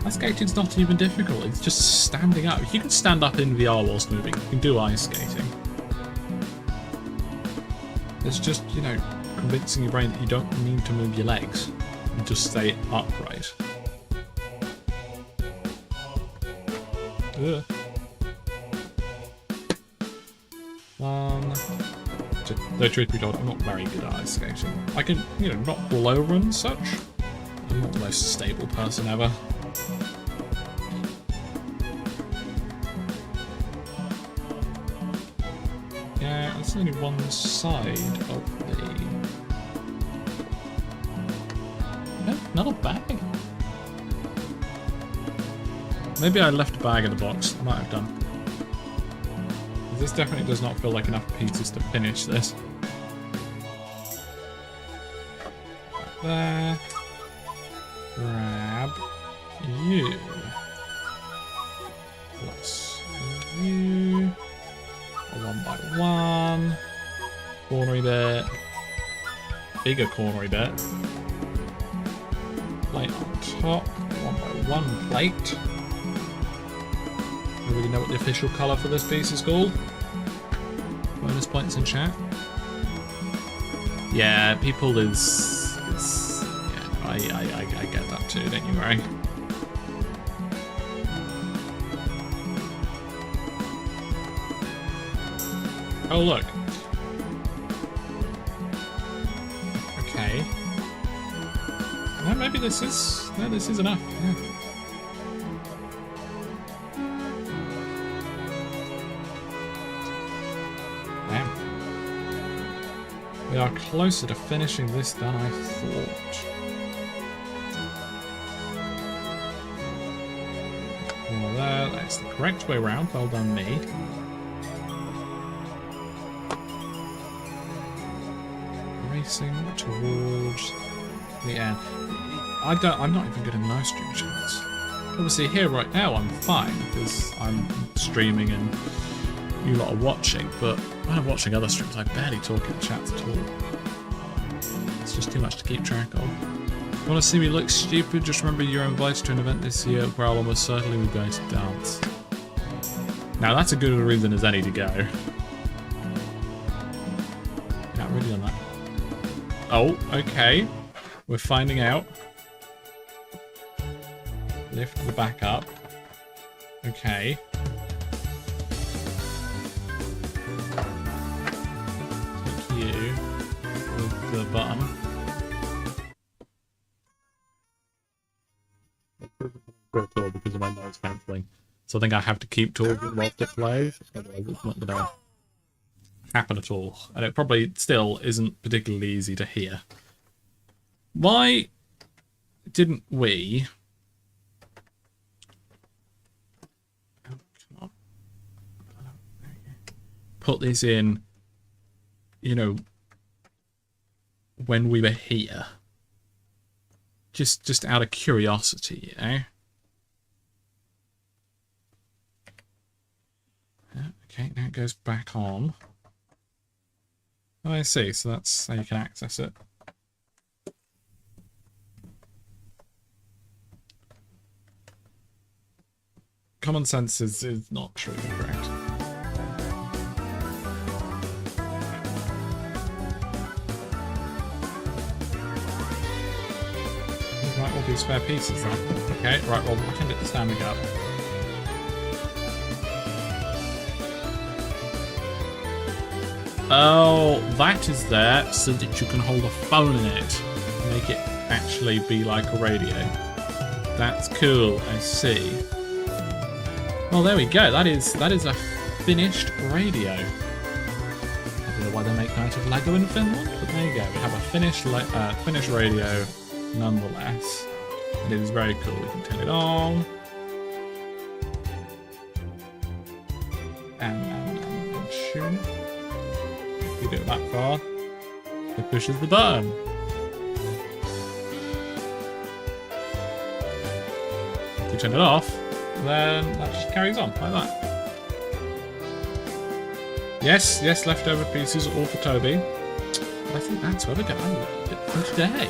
Ice skating's not even difficult, it's just standing up. If you can stand up in VR whilst moving, you can do ice skating. It's just, convincing your brain that you don't need to move your legs and just stay upright. Ugh. 1. Though truth be told, I'm not very good at ice skating. I can, not blow run such. I'm not the most stable person ever. Yeah, that's only one side of the... Oh, another bag. Maybe I left a bag in the box. I might have done. This definitely does not feel like enough pieces to finish this. There. Grab you. Plus you. A 1x1. Cornery bit. Bigger cornery bit. Plate on top. 1x1 plate. Everybody know what the official colour for this piece is called? Bonus points in chat. Yeah, people is yeah, I get that too, don't you worry. Oh look. Okay. Well, maybe this is enough. Yeah. We are closer to finishing this than I thought. Well, that's the correct way round. Well done, me. Racing towards the end. I'm not even good in live stream chats. Obviously, here right now I'm fine because I'm streaming and you lot are watching, but when I'm watching other streams, I barely talk in the chats at all. It's just too much to keep track of. You want to see me look stupid? Just remember you're invited to an event this year where I'll almost certainly be going to dance. Now that's a good reason as any to go. Not really on that. Oh, okay. We're finding out. Lift the back up. Okay. Take you with the button. noise cancelling. So I think I have to keep talking whilst it plays, otherwise it's not going to happen at all. And it probably still isn't particularly easy to hear. Why didn't we... Oh, come on. Put this in, you know, when we were here? Just out of curiosity, you know? Okay, now it goes back on. Oh, I see, so that's how you can access it. Common sense is not truly correct. Right, all these spare pieces then. Okay, right, well, I can get the standing up. Oh, that is there so that you can hold a phone in it. Make it actually be like a radio. That's cool, I see. Well, there we go. That is a finished radio. I don't know why they make out of Lego in Finland, but there you go. We have a finished radio nonetheless. And it is very cool. We can turn it on. And tune it. If you do it that far, it pushes the button. If you turn it off, then that just carries on like that. Yes, leftover pieces all for Toby. I think that's where we're going for today.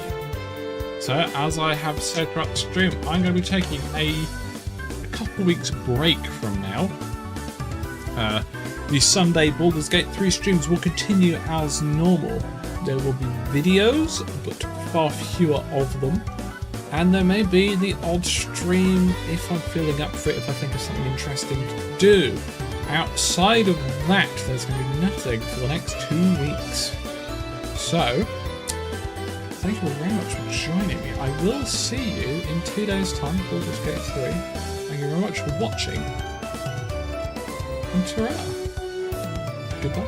So, as I have said throughout the stream, I'm going to be taking a couple weeks break from now. The Sunday Baldur's Gate 3 streams will continue as normal. There will be videos, but far fewer of them. And there may be the odd stream if I'm feeling up for it, if I think of something interesting to do. Outside of that, there's going to be nothing for the next 2 weeks. So, thank you all very much for joining me. I will see you in 2 days' time, Baldur's Gate 3. Thank you very much for watching. And ta-ra. Goodbye.